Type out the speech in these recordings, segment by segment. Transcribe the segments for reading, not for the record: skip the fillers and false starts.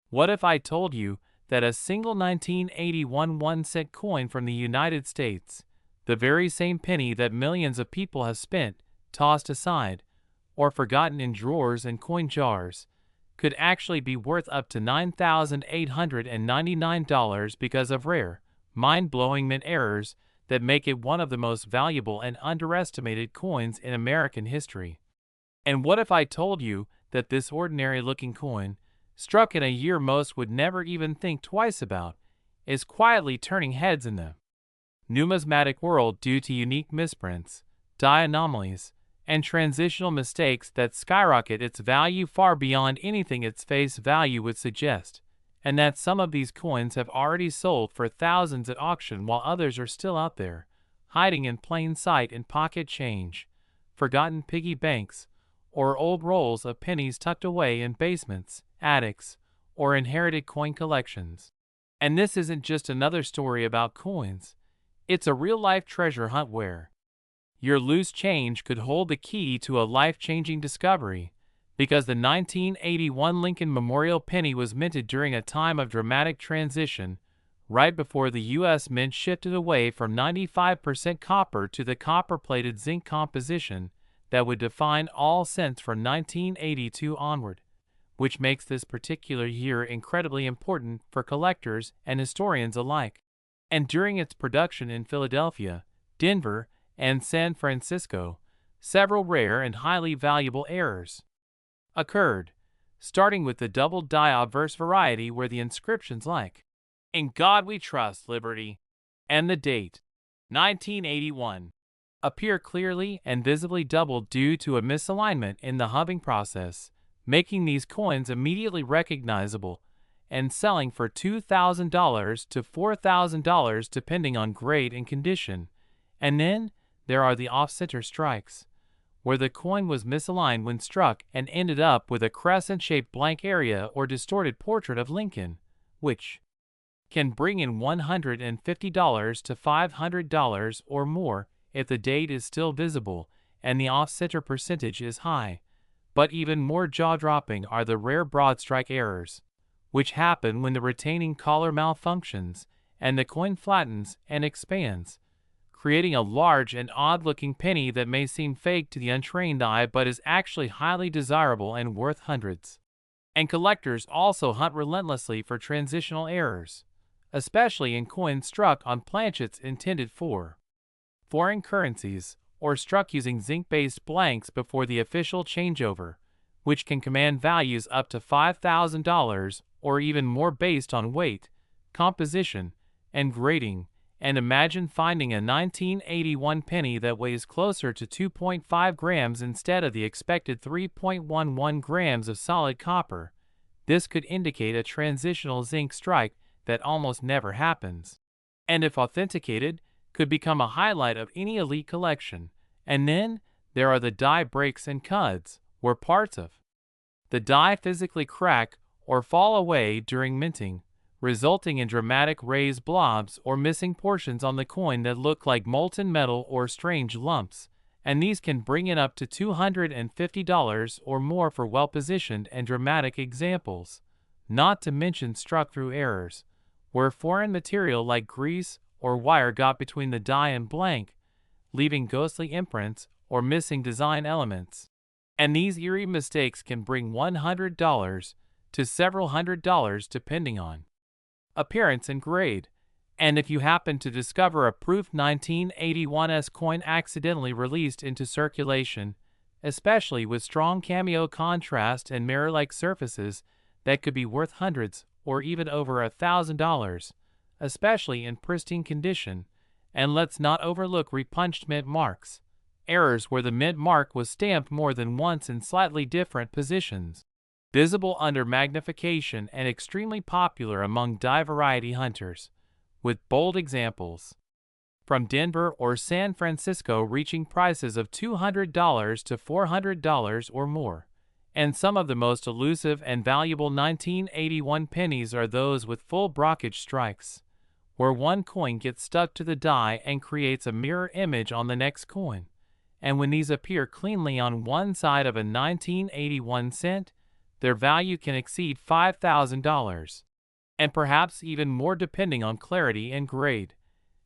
What if I told you that a single 1981 1-cent coin from the United States, the very same penny that millions of people have spent, tossed aside, or forgotten in drawers and coin jars, could actually be worth up to $9,899 because of rare, mind-blowing mint errors that make it one of the most valuable and underestimated coins in American history? And what if I told you that this ordinary-looking coin, struck in a year most would never even think twice about, is quietly turning heads in the numismatic world due to unique misprints, die anomalies, and transitional mistakes that skyrocket its value far beyond anything its face value would suggest, and that some of these coins have already sold for thousands at auction while others are still out there, hiding in plain sight in pocket change, forgotten piggy banks, or old rolls of pennies tucked away in basements, attics, or inherited coin collections. And this isn't just another story about coins. It's a real-life treasure hunt where your loose change could hold the key to a life-changing discovery, because the 1981 Lincoln Memorial penny was minted during a time of dramatic transition, right before the U.S. Mint shifted away from 95% copper to the copper-plated zinc composition that would define all cents from 1982 onward, which makes this particular year incredibly important for collectors and historians alike. And during its production in Philadelphia, Denver, and San Francisco, several rare and highly valuable errors occurred, starting with the double die obverse variety where the inscriptions like, "In God We Trust, Liberty," and the date, 1981, appear clearly and visibly doubled due to a misalignment in the hubbing process, making these coins immediately recognizable and selling for $2,000 to $4,000 depending on grade and condition. And then there are the off-center strikes, where the coin was misaligned when struck and ended up with a crescent-shaped blank area or distorted portrait of Lincoln, which can bring in $150 to $500 or more if the date is still visible and the off-center percentage is high. But even more jaw-dropping are the rare broad strike errors, which happen when the retaining collar malfunctions and the coin flattens and expands, creating a large and odd-looking penny that may seem fake to the untrained eye but is actually highly desirable and worth hundreds. And collectors also hunt relentlessly for transitional errors, especially in coins struck on planchets intended for foreign currencies or struck using zinc-based blanks before the official changeover, which can command values up to $5,000 or even more based on weight, composition, and grading. And imagine finding a 1981 penny that weighs closer to 2.5 grams instead of the expected 3.11 grams of solid copper. This could indicate a transitional zinc strike that almost never happens, and if authenticated, could become a highlight of any elite collection. And then there are the die breaks and cuds, where parts of the die physically crack or fall away during minting, resulting in dramatic raised blobs or missing portions on the coin that look like molten metal or strange lumps, and these can bring in up to $250 or more for well-positioned and dramatic examples, not to mention struck-through errors, where foreign material like grease or wire got between the die and blank, leaving ghostly imprints or missing design elements. And these eerie mistakes can bring $100 to several $100s depending on appearance and grade. And if you happen to discover a proof 1981's coin accidentally released into circulation, especially with strong cameo contrast and mirror-like surfaces, that could be worth hundreds or even over $1,000, especially in pristine condition. And let's not overlook repunched mint marks, errors where the mint mark was stamped more than once in slightly different positions, visible under magnification and extremely popular among die variety hunters, with bold examples from Denver or San Francisco reaching prices of $200 to $400 or more. And some of the most elusive and valuable 1981 pennies are those with full brockage strikes, where one coin gets stuck to the die and creates a mirror image on the next coin. And when these appear cleanly on one side of a 1981 cent, their value can exceed $5,000, and perhaps even more depending on clarity and grade.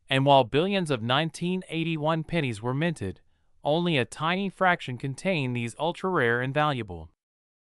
And while billions of 1981 pennies were minted, only a tiny fraction contain these ultra-rare and valuable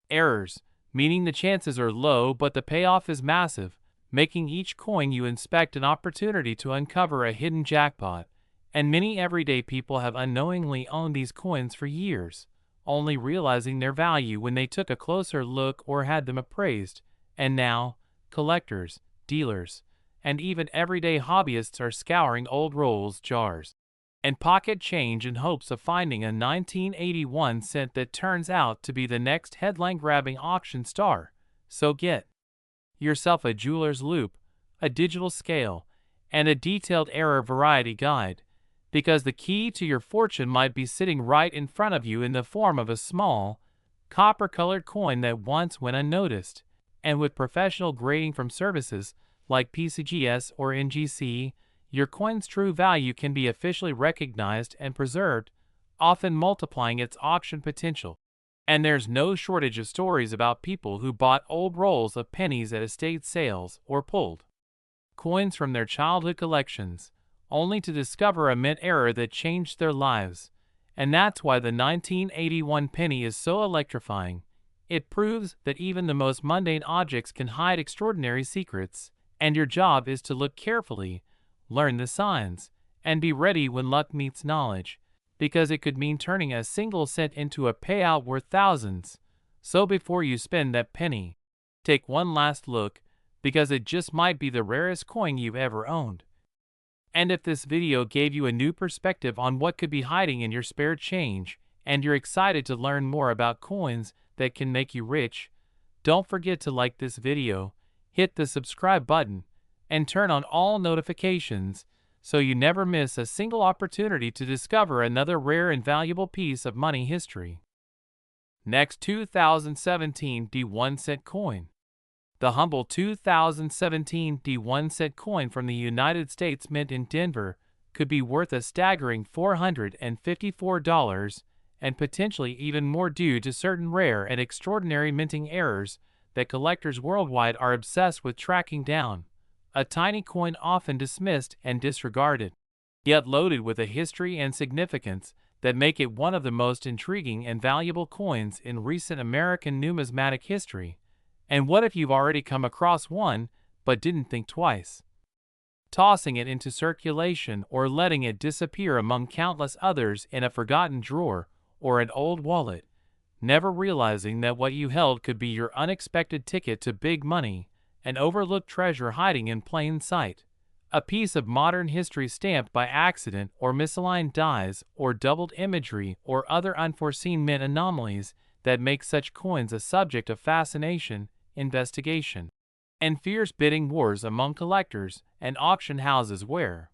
errors, meaning the chances are low but the payoff is massive, making each coin you inspect an opportunity to uncover a hidden jackpot. And many everyday people have unknowingly owned these coins for years, only realizing their value when they took a closer look or had them appraised. And now, collectors, dealers, and even everyday hobbyists are scouring old rolls, jars, and pocket change in hopes of finding a 1981 cent that turns out to be the next headline-grabbing auction star. So get yourself a jeweler's loupe, a digital scale, and a detailed error variety guide, because the key to your fortune might be sitting right in front of you in the form of a small, copper-colored coin that once went unnoticed. And with professional grading from services like PCGS or NGC, your coin's true value can be officially recognized and preserved, often multiplying its auction potential. And there's no shortage of stories about people who bought old rolls of pennies at estate sales or pulled coins from their childhood collections, only to discover a mint error that changed their lives. And that's why the 1981 penny is so electrifying. It proves that even the most mundane objects can hide extraordinary secrets, and your job is to look carefully, learn the signs, and be ready when luck meets knowledge, because it could mean turning a single cent into a payout worth thousands. So before you spend that penny, take one last look, because it just might be the rarest coin you've ever owned. And if this video gave you a new perspective on what could be hiding in your spare change, and you're excited to learn more about coins that can make you rich, don't forget to like this video, hit the subscribe button, and turn on all notifications so you never miss a single opportunity to discover another rare and valuable piece of money history. Next, 2017 D1 cent coin. The humble 2017 D1 cent coin from the United States mint in Denver could be worth a staggering $454, and potentially even more due to certain rare and extraordinary minting errors that collectors worldwide are obsessed with tracking down. A tiny coin often dismissed and disregarded, yet loaded with a history and significance that make it one of the most intriguing and valuable coins in recent American numismatic history. And what if you've already come across one, but didn't think twice? Tossing it into circulation or letting it disappear among countless others in a forgotten drawer or an old wallet, never realizing that what you held could be your unexpected ticket to big money, an overlooked treasure hiding in plain sight. A piece of modern history stamped by accident or misaligned dies or doubled imagery or other unforeseen mint anomalies that make such coins a subject of fascination, investigation, and fierce bidding wars among collectors and auction houses where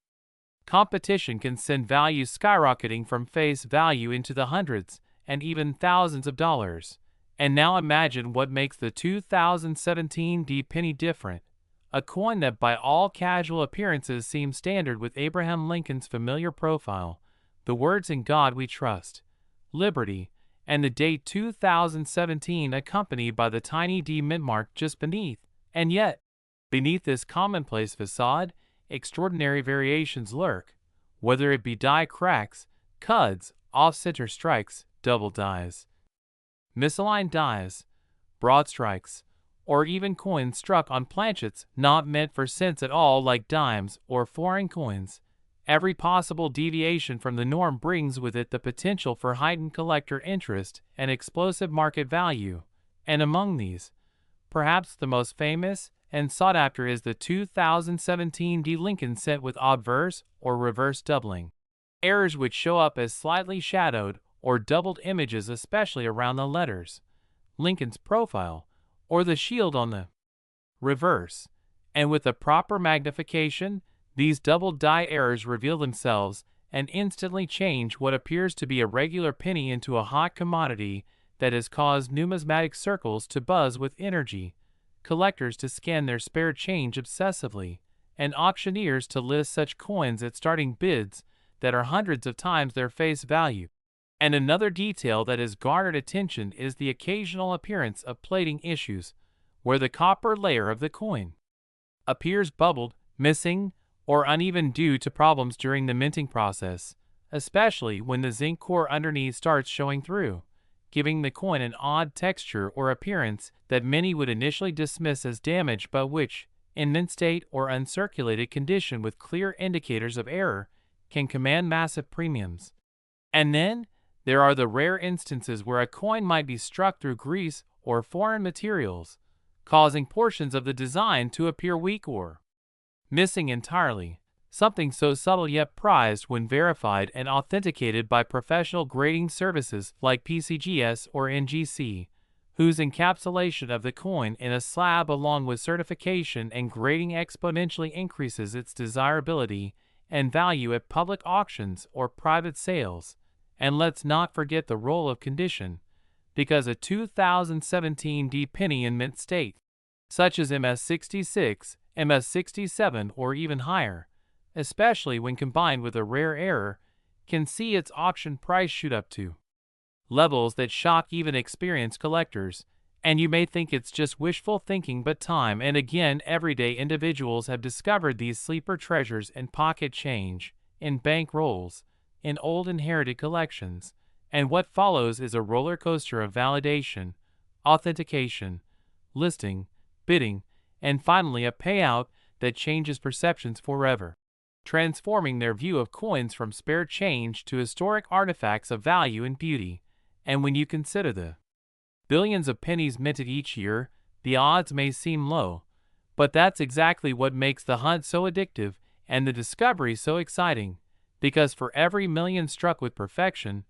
competition can send values skyrocketing from face value into the hundreds and even thousands of dollars. And now imagine what makes the 2017 D penny different. A coin that by all casual appearances seems standard with Abraham Lincoln's familiar profile, the words "In God We Trust," "Liberty," and the date 2017 accompanied by the tiny D mint mark just beneath. And yet, beneath this commonplace facade, extraordinary variations lurk, whether it be die cracks, cuds, off-center strikes, double dies, misaligned dies, broad strikes, or even coins struck on planchets not meant for cents at all like dimes or foreign coins. Every possible deviation from the norm brings with it the potential for heightened collector interest and explosive market value. And among these, perhaps the most famous and sought after is the 2017 D Lincoln cent with obverse or reverse doubling errors, which show up as slightly shadowed or doubled images, especially around the letters, Lincoln's profile, or the shield on the reverse. And with the proper magnification, these double die errors reveal themselves and instantly change what appears to be a regular penny into a hot commodity that has caused numismatic circles to buzz with energy, collectors to scan their spare change obsessively, and auctioneers to list such coins at starting bids that are hundreds of times their face value. And another detail that has garnered attention is the occasional appearance of plating issues, where the copper layer of the coin appears bubbled, missing, or uneven due to problems during the minting process, especially when the zinc core underneath starts showing through, giving the coin an odd texture or appearance that many would initially dismiss as damage, but which, in mint state or uncirculated condition with clear indicators of error, can command massive premiums. And then, there are the rare instances where a coin might be struck through grease or foreign materials, causing portions of the design to appear weak or missing entirely, something so subtle yet prized when verified and authenticated by professional grading services like PCGS or NGC, whose encapsulation of the coin in a slab along with certification and grading exponentially increases its desirability and value at public auctions or private sales. And let's not forget the role of condition, because a 2017 D penny in mint state, such as MS66, MS67, or even higher, especially when combined with a rare error, can see its auction price shoot up to levels that shock even experienced collectors. And you may think it's just wishful thinking, but time and again everyday individuals have discovered these sleeper treasures in pocket change, in bank rolls, in old inherited collections, and what follows is a roller coaster of validation, authentication, listing, bidding, and finally a payout that changes perceptions forever, transforming their view of coins from spare change to historic artifacts of value and beauty. And when you consider the billions of pennies minted each year, the odds may seem low, but that's exactly what makes the hunt so addictive and the discovery so exciting, because for every million struck with perfection,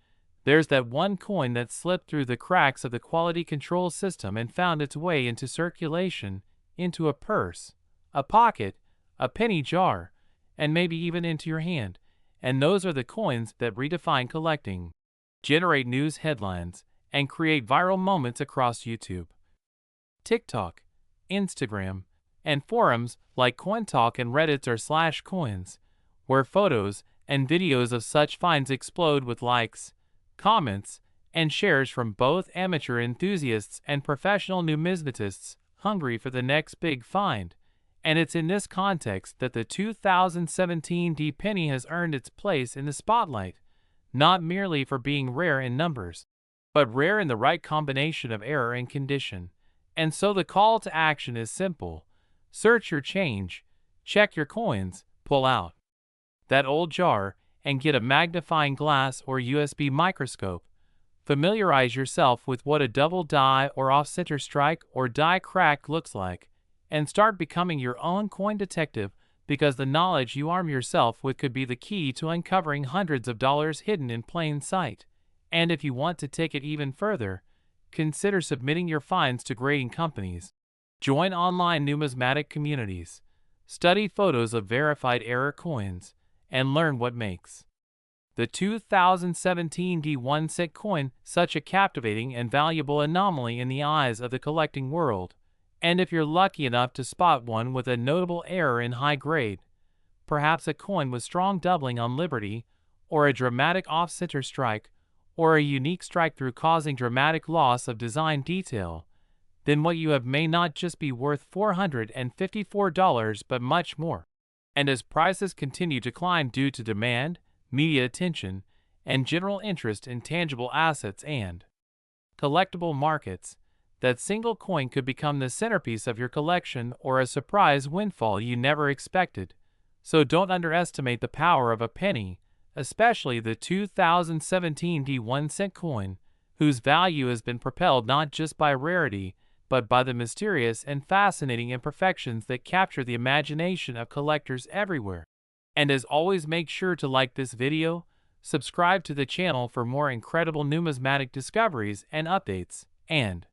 there's that one coin that slipped through the cracks of the quality control system and found its way into circulation, into a purse, a pocket, a penny jar, and maybe even into your hand. And those are the coins that redefine collecting, generate news headlines, and create viral moments across YouTube, TikTok, Instagram, and forums like CoinTalk and Reddit or /coins, where photos and videos of such finds explode with likes, comments, and shares from both amateur enthusiasts and professional numismatists hungry for the next big find. And it's in this context that the 2017 D penny has earned its place in the spotlight, not merely for being rare in numbers, but rare in the right combination of error and condition. And so the call to action is simple: search your change, check your coins, pull out that old jar, and get a magnifying glass or USB microscope. Familiarize yourself with what a double die or off-center strike or die crack looks like, and start becoming your own coin detective, because the knowledge you arm yourself with could be the key to uncovering hundreds of dollars hidden in plain sight. And if you want to take it even further, consider submitting your finds to grading companies. Join online numismatic communities, study photos of verified error coins, and learn what makes the 2017 D1 cent coin such a captivating and valuable anomaly in the eyes of the collecting world. And if you're lucky enough to spot one with a notable error in high grade, perhaps a coin with strong doubling on liberty, or a dramatic off-center strike, or a unique strike-through causing dramatic loss of design detail, then what you have may not just be worth $454 but much more. And as prices continue to climb due to demand, media attention, and general interest in tangible assets and collectible markets, that single coin could become the centerpiece of your collection or a surprise windfall you never expected. So don't underestimate the power of a penny, especially the 2017 D1 cent coin, whose value has been propelled not just by rarity, but by the mysterious and fascinating imperfections that capture the imagination of collectors everywhere. And as always, make sure to like this video, subscribe to the channel for more incredible numismatic discoveries and updates, and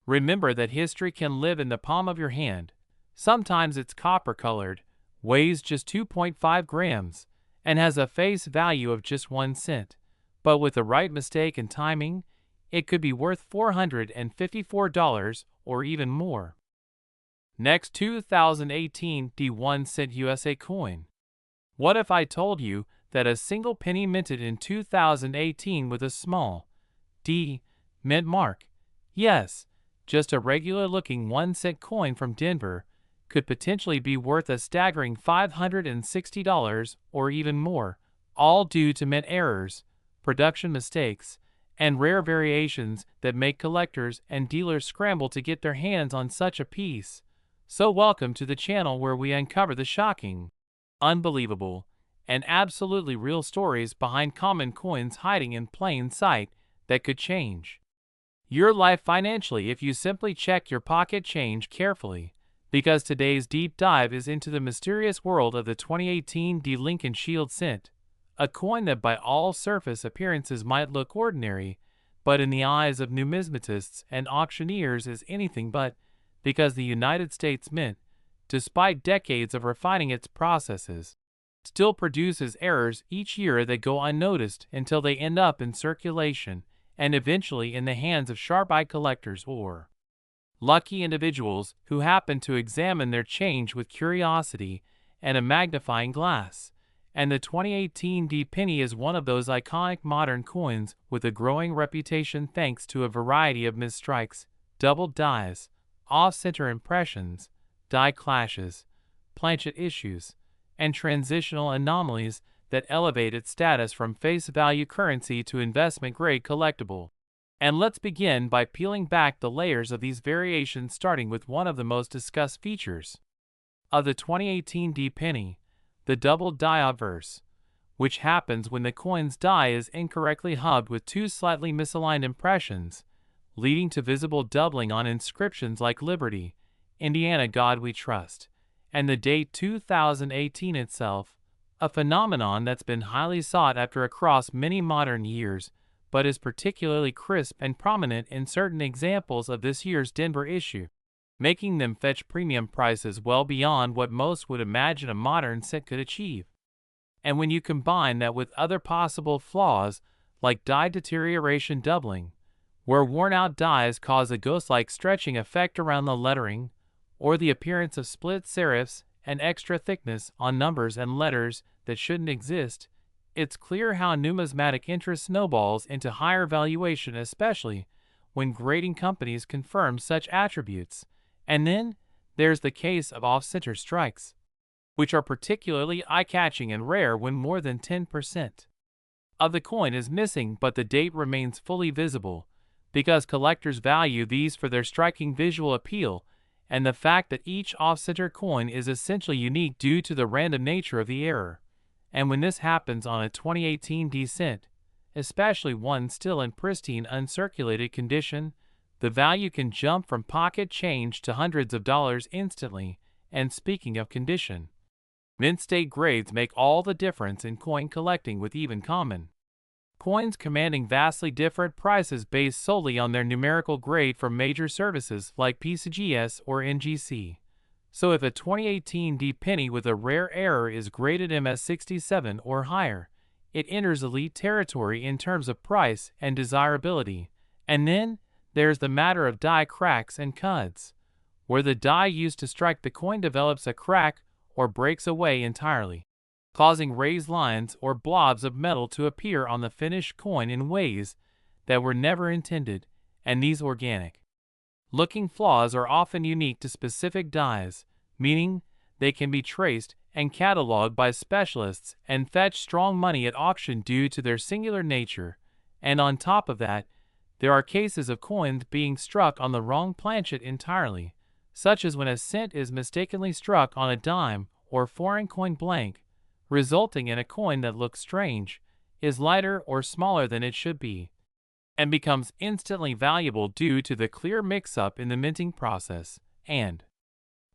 remember that history can live in the palm of your hand. Sometimes it's copper-colored, weighs just 2.5 grams, and has a face value of just 1 cent. But with the right mistake and timing, it could be worth $454 or even more. Next, 2018 D1 cent USA coin. What if I told you that a single penny minted in 2018 with a small D mint mark, yes, just a regular-looking 1-cent coin from Denver, could potentially be worth a staggering $560 or even more, all due to mint errors, production mistakes, and rare variations that make collectors and dealers scramble to get their hands on such a piece. So welcome to the channel where we uncover the shocking, unbelievable, and absolutely real stories behind common coins hiding in plain sight that could change your life financially if you simply check your pocket change carefully, because today's deep dive is into the mysterious world of the 2018 D Lincoln Shield cent, a coin that by all surface appearances might look ordinary, but in the eyes of numismatists and auctioneers is anything but, because the United States Mint, despite decades of refining its processes, still produces errors each year that go unnoticed until they end up in circulation and eventually in the hands of sharp-eyed collectors or lucky individuals who happen to examine their change with curiosity and a magnifying glass. And the 2018 D penny is one of those iconic modern coins with a growing reputation thanks to a variety of misstrikes, doubled dies, off-center impressions, die clashes, planchet issues, and transitional anomalies that elevate its status from face value currency to investment-grade collectible. And let's begin by peeling back the layers of these variations, starting with one of the most discussed features of the 2018 D penny, the double die obverse, which happens when the coin's die is incorrectly hubbed with two slightly misaligned impressions, leading to visible doubling on inscriptions like Liberty, Indiana God We Trust, and the date 2018 itself, a phenomenon that's been highly sought after across many modern years, but is particularly crisp and prominent in certain examples of this year's Denver issue, making them fetch premium prices well beyond what most would imagine a modern cent could achieve. And when you combine that with other possible flaws like die deterioration doubling, where worn-out dies cause a ghost-like stretching effect around the lettering, or the appearance of split serifs and extra thickness on numbers and letters that shouldn't exist, it's clear how numismatic interest snowballs into higher valuation, especially when grading companies confirm such attributes. And then there's the case of off-center strikes, which are particularly eye-catching and rare when more than 10% of the coin is missing but the date remains fully visible, because collectors value these for their striking visual appeal and the fact that each off-center coin is essentially unique due to the random nature of the error. And when this happens on a 2018 D cent, especially one still in pristine uncirculated condition, the value can jump from pocket change to hundreds of dollars instantly. And speaking of condition, mint state grades make all the difference in coin collecting, with even common coins commanding vastly different prices based solely on their numerical grade from major services like PCGS or NGC. So if a 2018 D penny with a rare error is graded MS67 or higher, it enters elite territory in terms of price and desirability. And then there's the matter of die cracks and cuds, where the die used to strike the coin develops a crack or breaks away entirely, causing raised lines or blobs of metal to appear on the finished coin in ways that were never intended. And these organic-looking flaws are often unique to specific dies, meaning they can be traced and cataloged by specialists and fetch strong money at auction due to their singular nature. And on top of that, there are cases of coins being struck on the wrong planchet entirely, such as when a cent is mistakenly struck on a dime or foreign coin blank, resulting in a coin that looks strange, is lighter or smaller than it should be, and becomes instantly valuable due to the clear mix-up in the minting process. And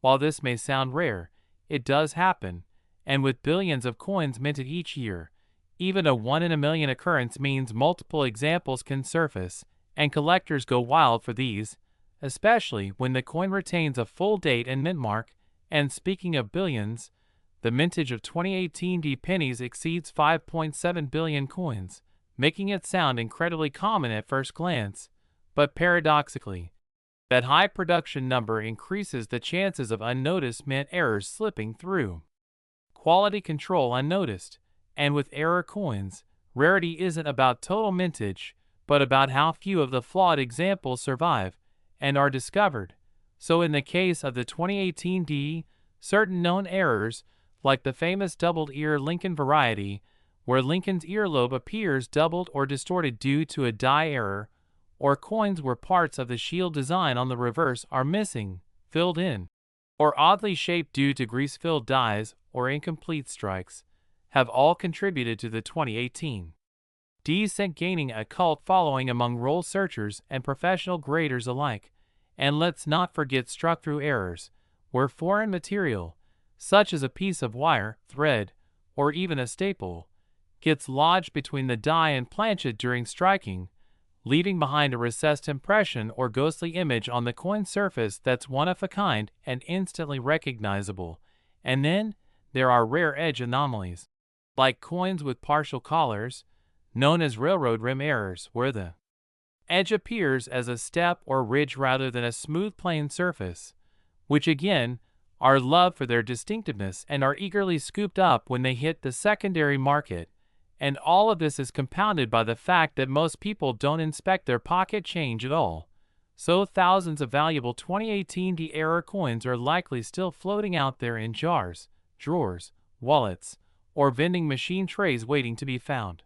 while this may sound rare, it does happen, and with billions of coins minted each year, even a 1 in a million occurrence means multiple examples can surface, and collectors go wild for these, especially when the coin retains a full date and mint mark. And speaking of billions, the mintage of 2018 D pennies exceeds 5.7 billion coins, making it sound incredibly common at first glance. But paradoxically, that high production number increases the chances of unnoticed mint errors slipping through quality control unnoticed, And with error coins, rarity isn't about total mintage, but about how few of the flawed examples survive and are discovered. So in the case of the 2018 D, certain known errors, like the famous doubled ear Lincoln variety, where Lincoln's earlobe appears doubled or distorted due to a die error, or coins where parts of the shield design on the reverse are missing, filled in, or oddly shaped due to grease-filled dies or incomplete strikes, have all contributed to the 2018 D cent gaining a cult following among roll searchers and professional graders alike. And let's not forget struck-through errors, where foreign material, such as a piece of wire, thread, or even a staple, gets lodged between the die and planchet during striking, leaving behind a recessed impression or ghostly image on the coin surface that's one of a kind and instantly recognizable. And then there are rare edge anomalies, like coins with partial collars, known as railroad rim errors, where the edge appears as a step or ridge rather than a smooth plain surface, which again are loved for their distinctiveness and are eagerly scooped up when they hit the secondary market. And all of this is compounded by the fact that most people don't inspect their pocket change at all. So thousands of valuable 2018 D error coins are likely still floating out there in jars, drawers, wallets, or vending machine trays waiting to be found.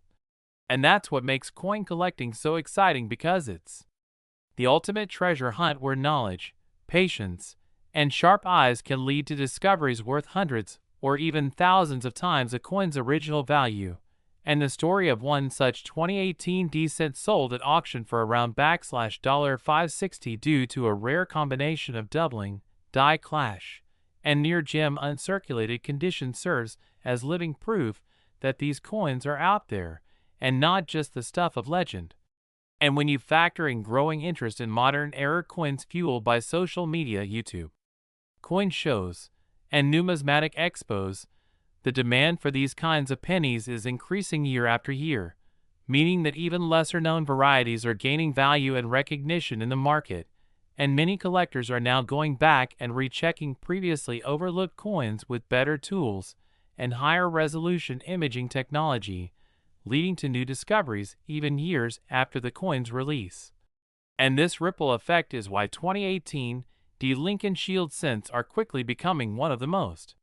And that's what makes coin collecting so exciting, because it's the ultimate treasure hunt where knowledge, patience, and sharp eyes can lead to discoveries worth hundreds or even thousands of times a coin's original value. And the story of one such 2018 D cent sold at auction for around $560 due to a rare combination of doubling, die clash, and near gem uncirculated condition serves as living proof that these coins are out there, and not just the stuff of legend. And when you factor in growing interest in modern error coins fueled by social media, YouTube, coin shows, and numismatic expos, the demand for these kinds of pennies is increasing year after year, meaning that even lesser-known varieties are gaining value and recognition in the market, and many collectors are now going back and rechecking previously overlooked coins with better tools and higher resolution imaging technology, leading to new discoveries even years after the coin's release. And this ripple effect is why 2018 D Lincoln Shield cents are quickly becoming one of the most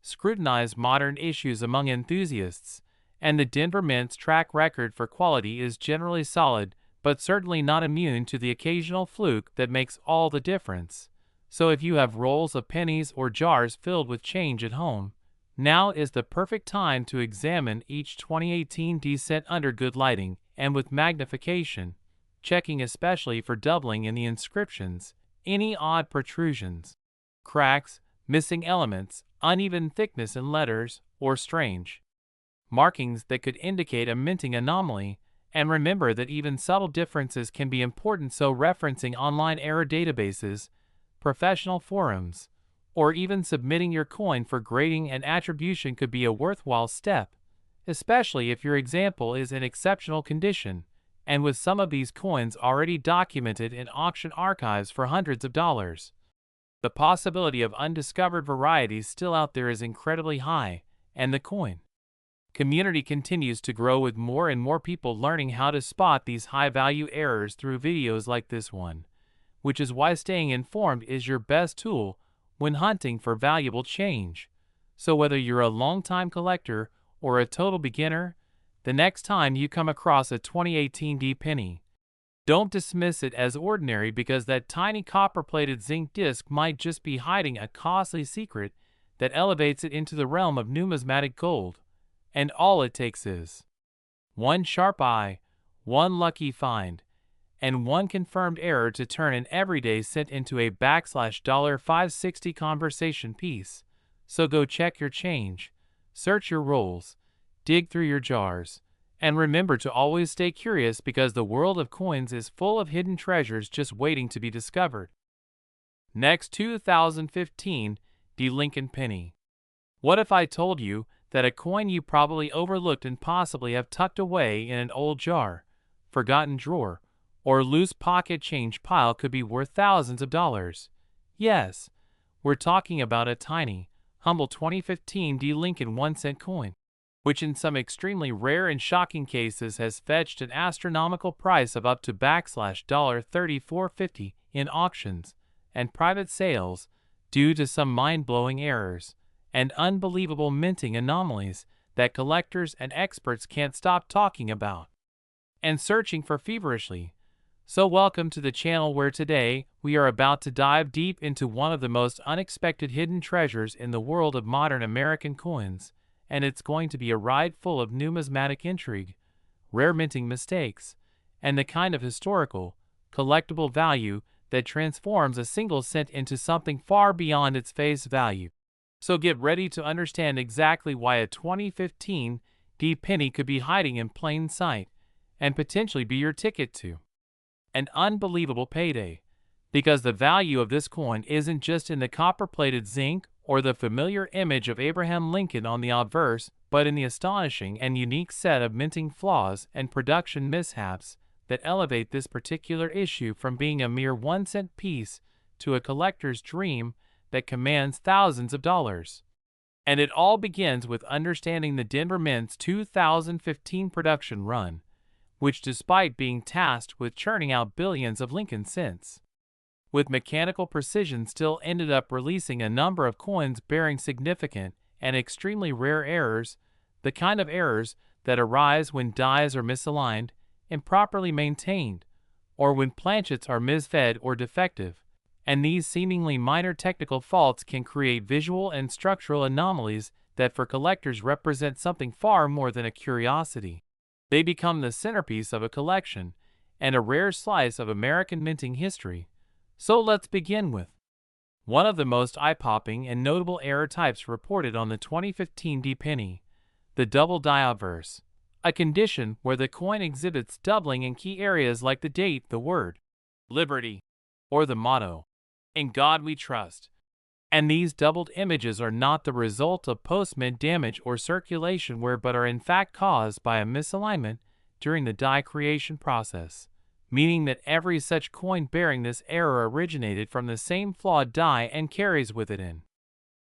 scrutinized modern issues among enthusiasts, and the Denver Mint's track record for quality is generally solid, but certainly not immune to the occasional fluke that makes all the difference. So if you have rolls of pennies or jars filled with change at home, now is the perfect time to examine each 2018 D cent under good lighting and with magnification, checking especially for doubling in the inscriptions, any odd protrusions, cracks, missing elements, uneven thickness in letters, or strange markings that could indicate a minting anomaly. And remember that even subtle differences can be important, so referencing online error databases, professional forums, or even submitting your coin for grading and attribution could be a worthwhile step, especially if your example is in exceptional condition, and with some of these coins already documented in auction archives for hundreds of dollars. The possibility of undiscovered varieties still out there is incredibly high, and the coin community continues to grow with more and more people learning how to spot these high-value errors through videos like this one, which is why staying informed is your best tool when hunting for valuable change. So whether you're a long-time collector or a total beginner, the next time you come across a 2018 D penny, don't dismiss it as ordinary, because that tiny copper-plated zinc disc might just be hiding a costly secret that elevates it into the realm of numismatic gold. And all it takes is one sharp eye, one lucky find, and one confirmed error to turn an everyday cent into a $560 conversation piece. So go check your change, search your rolls, dig through your jars, and remember to always stay curious, because the world of coins is full of hidden treasures just waiting to be discovered. Next, 2015 D Lincoln penny. What if I told you that a coin you probably overlooked and possibly have tucked away in an old jar, forgotten drawer, or loose pocket change pile could be worth thousands of dollars? Yes, we're talking about a tiny, humble 2015 D Lincoln 1-cent coin. which in some extremely rare and shocking cases has fetched an astronomical price of up to $34.50 in auctions and private sales due to some mind-blowing errors and unbelievable minting anomalies that collectors and experts can't stop talking about and searching for feverishly. So welcome to the channel where today we are about to dive deep into one of the most unexpected hidden treasures in the world of modern American coins, and it's going to be a ride full of numismatic intrigue, rare minting mistakes, and the kind of historical, collectible value that transforms a single cent into something far beyond its face value. So get ready to understand exactly why a 2015 D penny could be hiding in plain sight and potentially be your ticket to an unbelievable payday. Because the value of this coin isn't just in the copper-plated zinc or the familiar image of Abraham Lincoln on the obverse, but in the astonishing and unique set of minting flaws and production mishaps that elevate this particular issue from being a mere 1-cent piece to a collector's dream that commands thousands of dollars. And it all begins with understanding the Denver Mint's 2015 production run, which despite being tasked with churning out billions of Lincoln cents, with mechanical precision still ended up releasing a number of coins bearing significant and extremely rare errors, the kind of errors that arise when dies are misaligned, improperly maintained, or when planchets are misfed or defective, and these seemingly minor technical faults can create visual and structural anomalies that for collectors represent something far more than a curiosity. They become the centerpiece of a collection and a rare slice of American minting history. So let's begin with one of the most eye-popping and notable error types reported on the 2015 D penny, the double die obverse, a condition where the coin exhibits doubling in key areas like the date, the word liberty, or the motto, "In God We Trust." And these doubled images are not the result of post-mint damage or circulation wear but are in fact caused by a misalignment during the die creation process, meaning that every such coin bearing this error originated from the same flawed die and carries with it an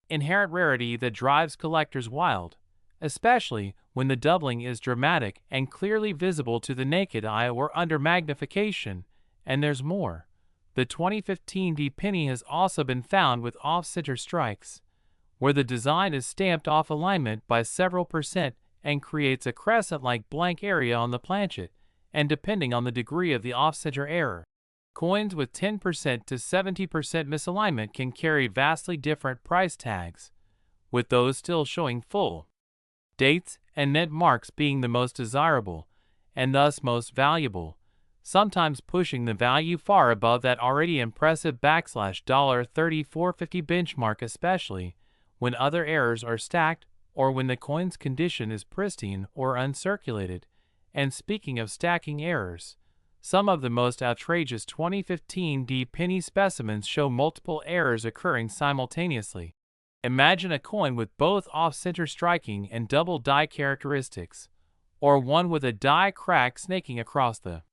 inherent rarity that drives collectors wild, especially when the doubling is dramatic and clearly visible to the naked eye or under magnification. And there's more. The 2015 D penny has also been found with off-center strikes, where the design is stamped off alignment by several percent and creates a crescent-like blank area on the planchet, and depending on the degree of the off-center error, coins with 10% to 70% misalignment can carry vastly different price tags, with those still showing full dates and net marks being the most desirable, and thus most valuable, sometimes pushing the value far above that already impressive $34.50 benchmark, especially when other errors are stacked or when the coin's condition is pristine or uncirculated. And speaking of stacking errors, some of the most outrageous 2015 D penny specimens show multiple errors occurring simultaneously. Imagine a coin with both off-center striking and double die characteristics, or one with a die crack snaking across the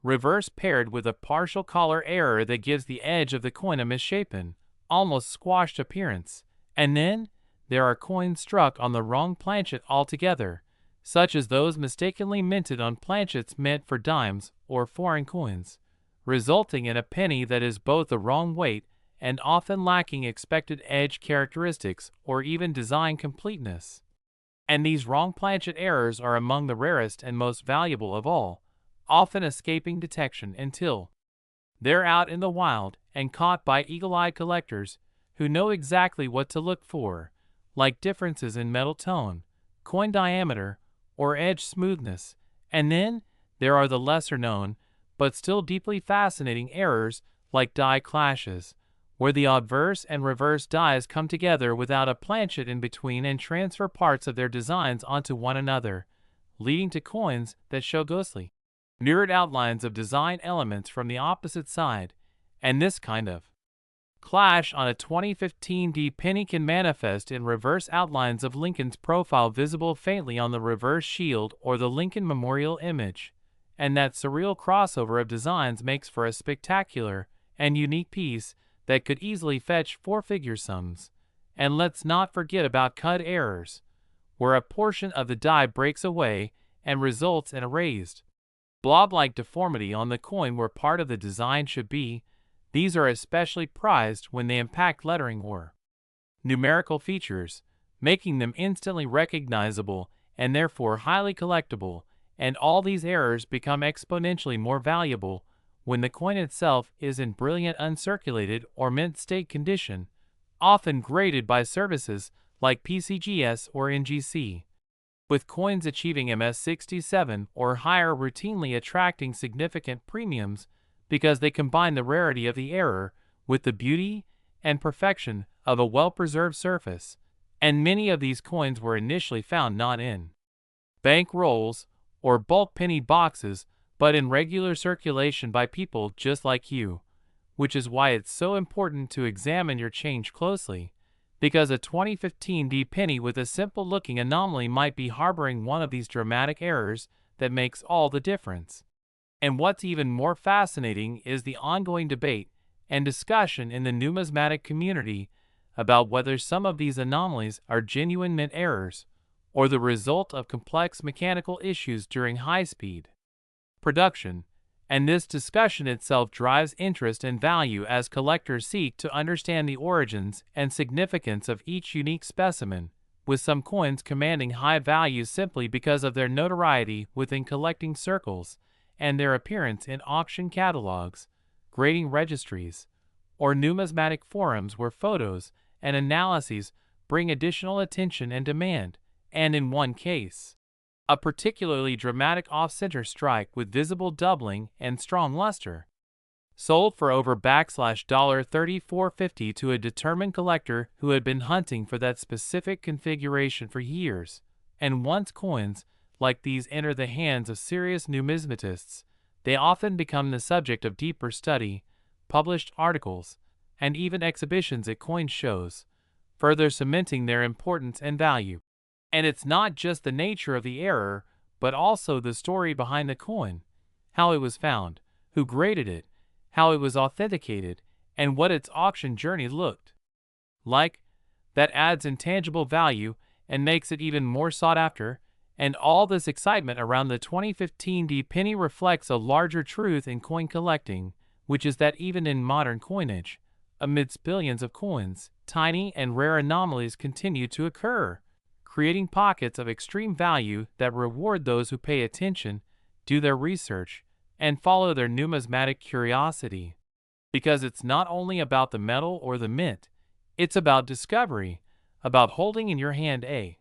reverse paired with a partial collar error that gives the edge of the coin a misshapen, almost squashed appearance. And then there are coins struck on the wrong planchet altogether, such as those mistakenly minted on planchets meant for dimes or foreign coins, resulting in a penny that is both the wrong weight and often lacking expected edge characteristics or even design completeness. And these wrong planchet errors are among the rarest and most valuable of all, often escaping detection until they're out in the wild and caught by eagle-eyed collectors who know exactly what to look for, like differences in metal tone, coin diameter, or edge smoothness. And then there are the lesser-known, but still deeply fascinating errors like die clashes, where the obverse and reverse dies come together without a planchet in between and transfer parts of their designs onto one another, leading to coins that show ghostly mirrored outlines of design elements from the opposite side. And this kind of clash on a 2015 D penny can manifest in reverse outlines of Lincoln's profile visible faintly on the reverse shield or the Lincoln Memorial image, and that surreal crossover of designs makes for a spectacular and unique piece that could easily fetch four-figure sums. And let's not forget about cut errors, where a portion of the die breaks away and results in a raised, blob-like deformity on the coin where part of the design should be. These are especially prized when they impact lettering or numerical features, making them instantly recognizable and therefore highly collectible, and all these errors become exponentially more valuable when the coin itself is in brilliant uncirculated or mint state condition, often graded by services like PCGS or NGC. With coins achieving MS67 or higher routinely attracting significant premiums because they combine the rarity of the error with the beauty and perfection of a well-preserved surface, and many of these coins were initially found not in bank rolls or bulk penny boxes, but in regular circulation by people just like you, which is why it's so important to examine your change closely, because a 2015 D penny with a simple-looking anomaly might be harboring one of these dramatic errors that makes all the difference. And what's even more fascinating is the ongoing debate and discussion in the numismatic community about whether some of these anomalies are genuine mint errors or the result of complex mechanical issues during high-speed production, and this discussion itself drives interest and value as collectors seek to understand the origins and significance of each unique specimen, with some coins commanding high values simply because of their notoriety within collecting circles and their appearance in auction catalogs, grading registries, or numismatic forums where photos and analyses bring additional attention and demand, and in one case, a particularly dramatic off-center strike with visible doubling and strong luster, sold for over $34.50 to a determined collector who had been hunting for that specific configuration for years. And once coins like these enter the hands of serious numismatists, they often become the subject of deeper study, published articles, and even exhibitions at coin shows, further cementing their importance and value. And it's not just the nature of the error, but also the story behind the coin, how it was found, who graded it, how it was authenticated, and what its auction journey looked like, that adds intangible value and makes it even more sought after. And all this excitement around the 2015 D penny reflects a larger truth in coin collecting, which is that even in modern coinage, amidst billions of coins, tiny and rare anomalies continue to occur, creating pockets of extreme value that reward those who pay attention, do their research, and follow their numismatic curiosity. Because it's not only about the metal or the mint, it's about discovery, about holding in your hand a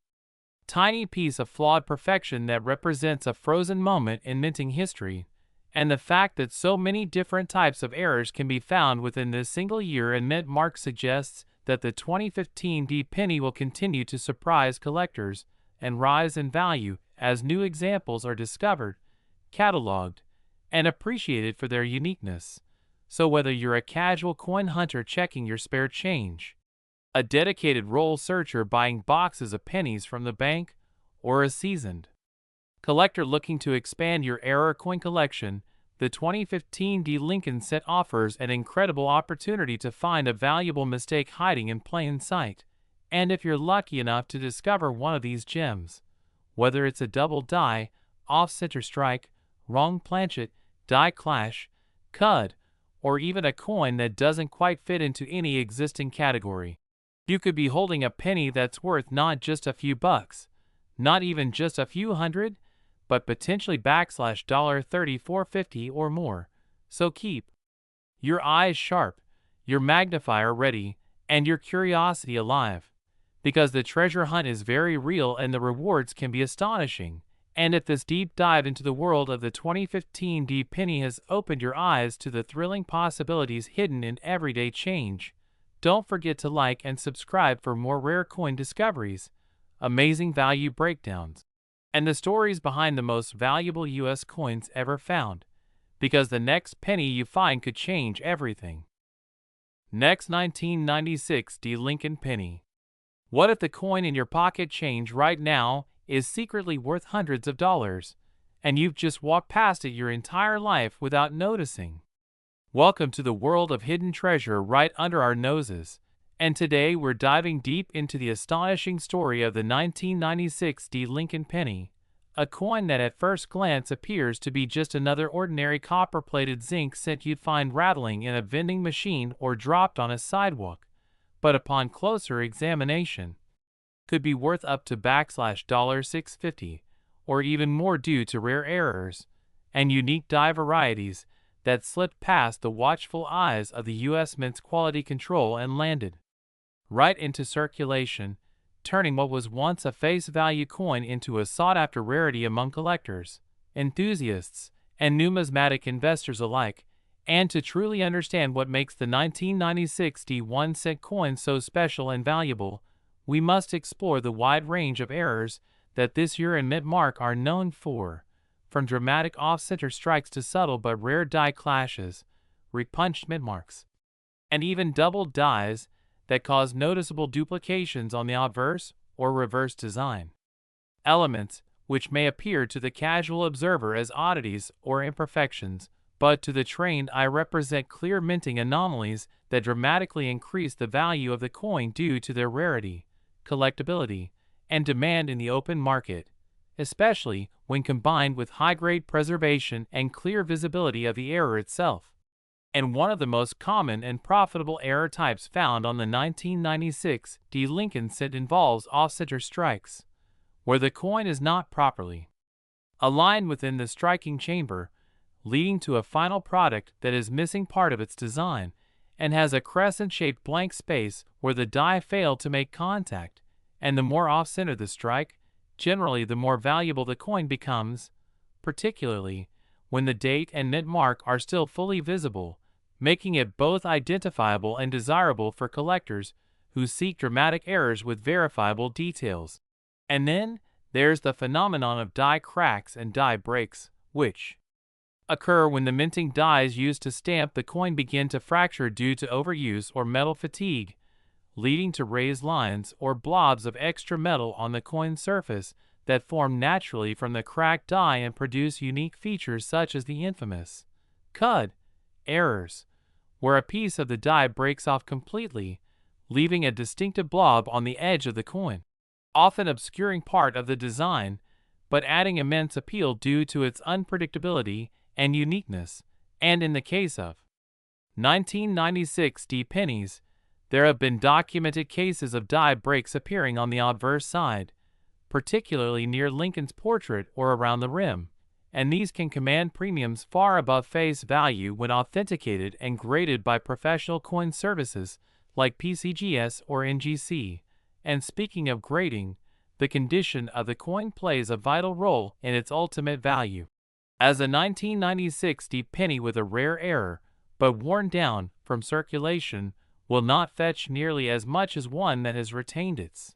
tiny piece of flawed perfection that represents a frozen moment in minting history, and the fact that so many different types of errors can be found within this single year and mint mark suggests that the 2015 D penny will continue to surprise collectors and rise in value as new examples are discovered, cataloged, and appreciated for their uniqueness. So whether you're a casual coin hunter checking your spare change, a dedicated roll searcher buying boxes of pennies from the bank, or a seasoned collector looking to expand your error coin collection, the 2015 D Lincoln set offers an incredible opportunity to find a valuable mistake hiding in plain sight. And if you're lucky enough to discover one of these gems, whether it's a double die, off-center strike, wrong planchet, die clash, cud, or even a coin that doesn't quite fit into any existing category, you could be holding a penny that's worth not just a few bucks, not even just a few hundred, but potentially $34.50 or more. So keep your eyes sharp, your magnifier ready, and your curiosity alive, because the treasure hunt is very real and the rewards can be astonishing. And if this deep dive into the world of the 2015 D penny has opened your eyes to the thrilling possibilities hidden in everyday change, don't forget to like and subscribe for more rare coin discoveries, amazing value breakdowns, and the stories behind the most valuable U.S. coins ever found, because the next penny you find could change everything. Next, 1996 D Lincoln penny. What if the coin in your pocket change right now is secretly worth hundreds of dollars, and you've just walked past it your entire life without noticing? Welcome to the world of hidden treasure right under our noses, And today we're diving deep into the astonishing story of the 1996 D Lincoln penny, a coin that at first glance appears to be just another ordinary copper-plated zinc cent you'd find rattling in a vending machine or dropped on a sidewalk, but upon closer examination, could be worth up to $650, or even more due to rare errors and unique die varieties that slipped past the watchful eyes of the U.S. Mint's quality control and landed right into circulation, turning what was once a face-value coin into a sought-after rarity among collectors, enthusiasts, and numismatic investors alike. And to truly understand what makes the 1996 D1 cent coin so special and valuable, we must explore the wide range of errors that this year and mint mark are known for, from dramatic off-center strikes to subtle but rare die clashes, repunched mint marks, and even doubled dies that cause noticeable duplications on the obverse or reverse design. Elements which may appear to the casual observer as oddities or imperfections, but to the trained eye represent clear minting anomalies that dramatically increase the value of the coin due to their rarity, collectability, and demand in the open market, especially when combined with high-grade preservation and clear visibility of the error itself. And one of the most common and profitable error types found on the 1996 D Lincoln cent involves off-center strikes, where the coin is not properly aligned within the striking chamber, leading to a final product that is missing part of its design and has a crescent-shaped blank space where the die failed to make contact. And the more off-center the strike, generally the more valuable the coin becomes, particularly when the date and mint mark are still fully visible, making it both identifiable and desirable for collectors who seek dramatic errors with verifiable details. And then there's the phenomenon of die cracks and die breaks, which occur when the minting dies used to stamp the coin begin to fracture due to overuse or metal fatigue, leading to raised lines or blobs of extra metal on the coin's surface that form naturally from the cracked die and produce unique features such as the infamous cud errors, where a piece of the die breaks off completely, leaving a distinctive blob on the edge of the coin, often obscuring part of the design, but adding immense appeal due to its unpredictability and uniqueness. And in the case of 1996 D pennies, there have been documented cases of die breaks appearing on the obverse side, particularly near Lincoln's portrait or around the rim, and these can command premiums far above face value when authenticated and graded by professional coin services like PCGS or NGC. And speaking of grading, the condition of the coin plays a vital role in its ultimate value, as a 1996 D penny with a rare error, but worn down from circulation, will not fetch nearly as much as one that has retained its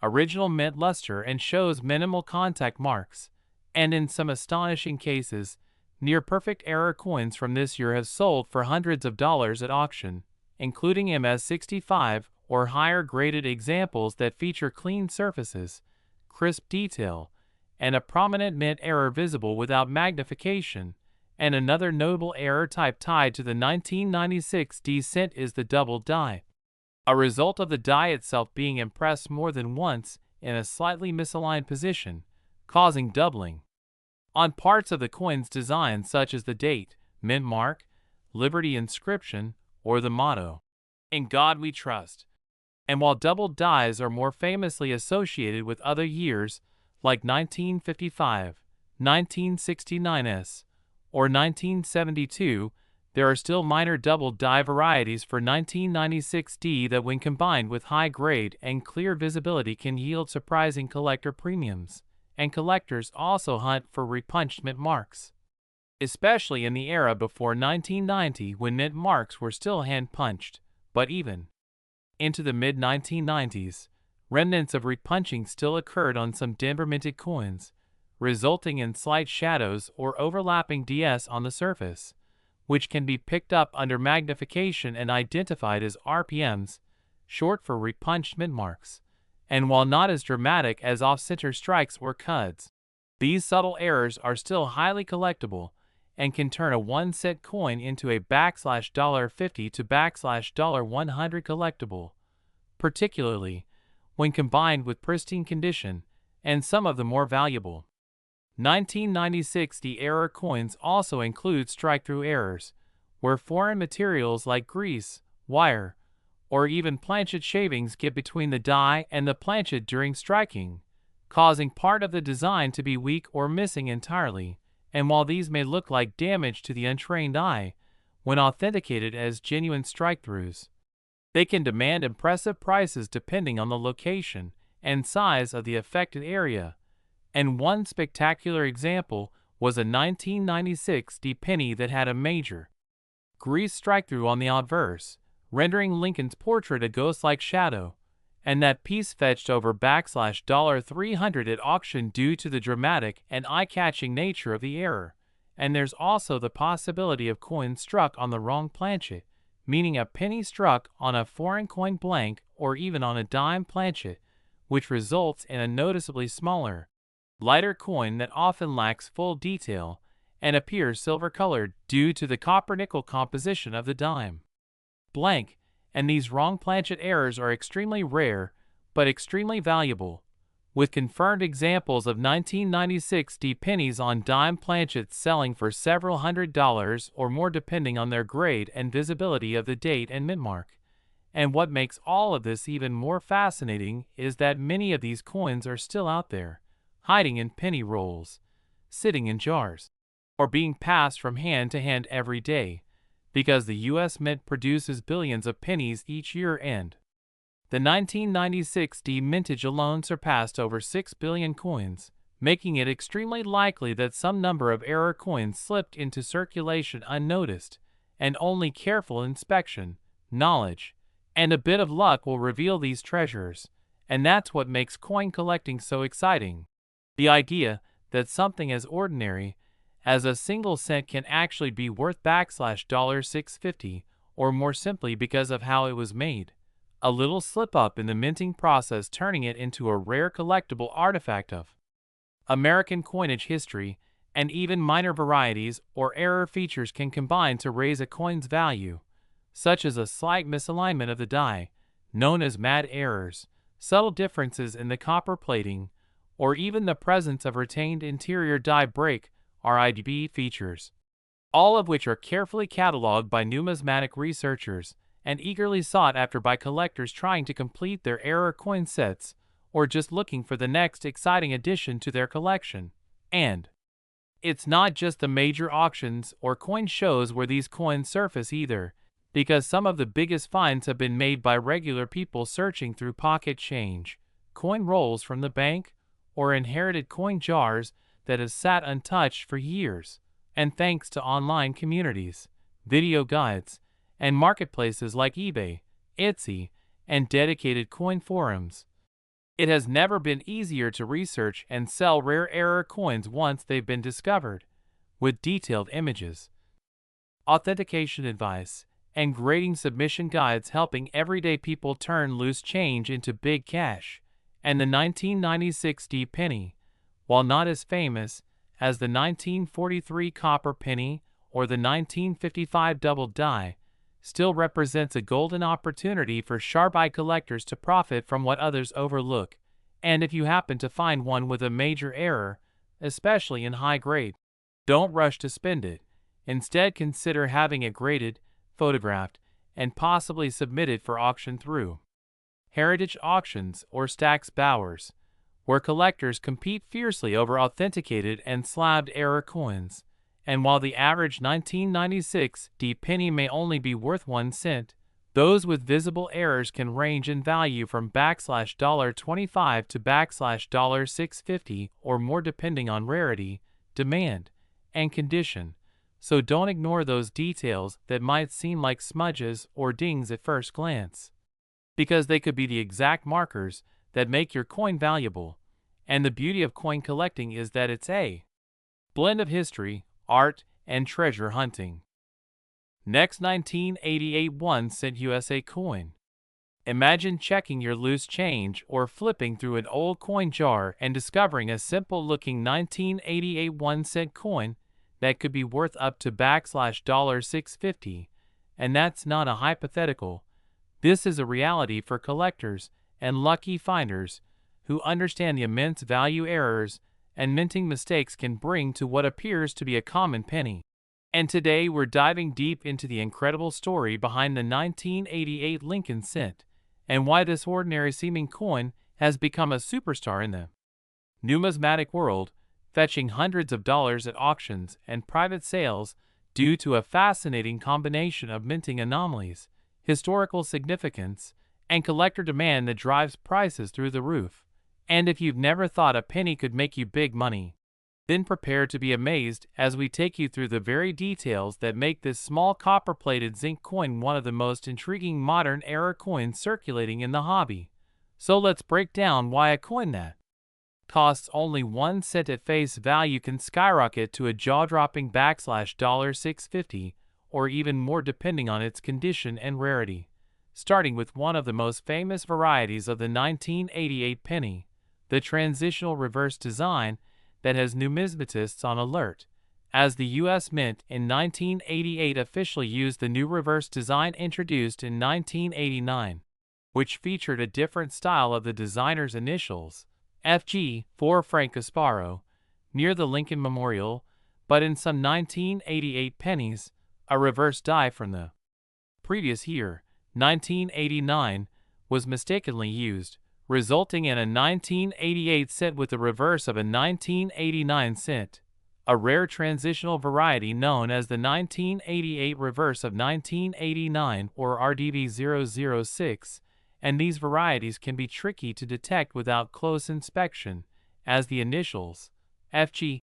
original mint luster and shows minimal contact marks. And in some astonishing cases, near-perfect error coins from this year have sold for hundreds of dollars at auction, including MS-65 or higher-graded examples that feature clean surfaces, crisp detail, and a prominent mint error visible without magnification. And another notable error type tied to the 1996 D cent is the double die, a result of the die itself being impressed more than once in a slightly misaligned position, causing doubling on parts of the coin's design such as the date, mint mark, Liberty inscription, or the motto, "In God We Trust." And while double dies are more famously associated with other years like 1955, 1969s, or 1972, there are still minor double die varieties for 1996 D that when combined with high grade and clear visibility can yield surprising collector premiums. And collectors also hunt for repunched mint marks, especially in the era before 1990 when mint marks were still hand-punched, but even into the mid-1990s, remnants of repunching still occurred on some Denver minted coins, resulting in slight shadows or overlapping DS on the surface, which can be picked up under magnification and identified as RPMs, short for repunched mint marks. And while not as dramatic as off-center strikes or cuds, these subtle errors are still highly collectible and can turn a 1 cent coin into a $50 to $100 collectible, particularly when combined with pristine condition, and some of the more valuable 1990-60 error coins also include strike-through errors, where foreign materials like grease, wire, or even planchet shavings get between the die and the planchet during striking, causing part of the design to be weak or missing entirely. And while these may look like damage to the untrained eye, when authenticated as genuine strike-throughs, they can demand impressive prices depending on the location and size of the affected area. And one spectacular example was a 1996 penny that had a major grease strike-through on the obverse, rendering Lincoln's portrait a ghost-like shadow, and that piece fetched over $300 at auction due to the dramatic and eye-catching nature of the error. And there's also the possibility of coins struck on the wrong planchet, meaning a penny struck on a foreign coin blank or even on a dime planchet, which results in a noticeably smaller, lighter coin that often lacks full detail and appears silver-colored due to the copper-nickel composition of the dime blank. And these wrong planchet errors are extremely rare, but extremely valuable, with confirmed examples of 1996 pennies on dime planchets selling for several $100s or more depending on their grade and visibility of the date and mint mark. And what makes all of this even more fascinating is that many of these coins are still out there, hiding in penny rolls, sitting in jars, or being passed from hand to hand every day, because the U.S. Mint produces billions of pennies each year and the 1996 mintage alone surpassed over 6 billion coins, making it extremely likely that some number of error coins slipped into circulation unnoticed, and only careful inspection, knowledge, and a bit of luck will reveal these treasures. And that's what makes coin collecting so exciting. The idea that something as ordinary as a single cent can actually be worth $650 or more simply because of how it was made. A little slip-up in the minting process turning it into a rare collectible artifact of American coinage history, and even minor varieties or error features can combine to raise a coin's value, such as a slight misalignment of the die, known as mad errors, subtle differences in the copper plating, or even the presence of retained interior die break RIDB features, all of which are carefully cataloged by numismatic researchers and eagerly sought after by collectors trying to complete their error coin sets or just looking for the next exciting addition to their collection. And it's not just the major auctions or coin shows where these coins surface either, because some of the biggest finds have been made by regular people searching through pocket change, coin rolls from the bank, or inherited coin jars that have sat untouched for years. And thanks to online communities, video guides, and marketplaces like eBay, Etsy, and dedicated coin forums, it has never been easier to research and sell rare error coins once they've been discovered, with detailed images, authentication advice, and grading submission guides helping everyday people turn loose change into big cash. And the 1996 penny, while not as famous as the 1943 copper penny or the 1955 double die, still represents a golden opportunity for sharp-eyed collectors to profit from what others overlook. And if you happen to find one with a major error, especially in high grade, don't rush to spend it. Instead, consider having it graded, photographed, and possibly submitted for auction through heritage auctions or Stack's Bowers, where collectors compete fiercely over authenticated and slabbed error coins. And while the average 1996 penny may only be worth 1 cent, those with visible errors can range in value from $25 to $650 or more depending on rarity, demand, and condition. So don't ignore those details that might seem like smudges or dings at first glance, because they could be the exact markers that make your coin valuable. And the beauty of coin collecting is that it's a blend of history, art, and treasure hunting. Next, 1988 1-cent USA coin. Imagine checking your loose change or flipping through an old coin jar and discovering a simple-looking 1988 1-cent coin that could be worth up to $650. And that's not a hypothetical. This is a reality for collectors and lucky finders who understand the immense value errors and minting mistakes can bring to what appears to be a common penny. And today we're diving deep into the incredible story behind the 1988 Lincoln cent and why this ordinary seeming coin has become a superstar in the numismatic world, fetching hundreds of dollars at auctions and private sales due to a fascinating combination of minting anomalies, historical significance, and collector demand that drives prices through the roof. And if you've never thought a penny could make you big money, then prepare to be amazed as we take you through the very details that make this small copper-plated zinc coin one of the most intriguing modern-era coins circulating in the hobby. So let's break down why a coin that costs only 1 cent at face value can skyrocket to a jaw-dropping $650 or even more depending on its condition and rarity. Starting with one of the most famous varieties of the 1988 penny, the transitional reverse design that has numismatists on alert, as the U.S. Mint in 1988 officially used the new reverse design introduced in 1989, which featured a different style of the designer's initials, FG, for Frank Gasparo, near the Lincoln Memorial, but in some 1988 pennies, a reverse die from the previous year, 1989, was mistakenly used, resulting in a 1988 cent with the reverse of a 1989 cent, a rare transitional variety known as the 1988 reverse of 1989 or RDV006, and these varieties can be tricky to detect without close inspection, as the initials, FG,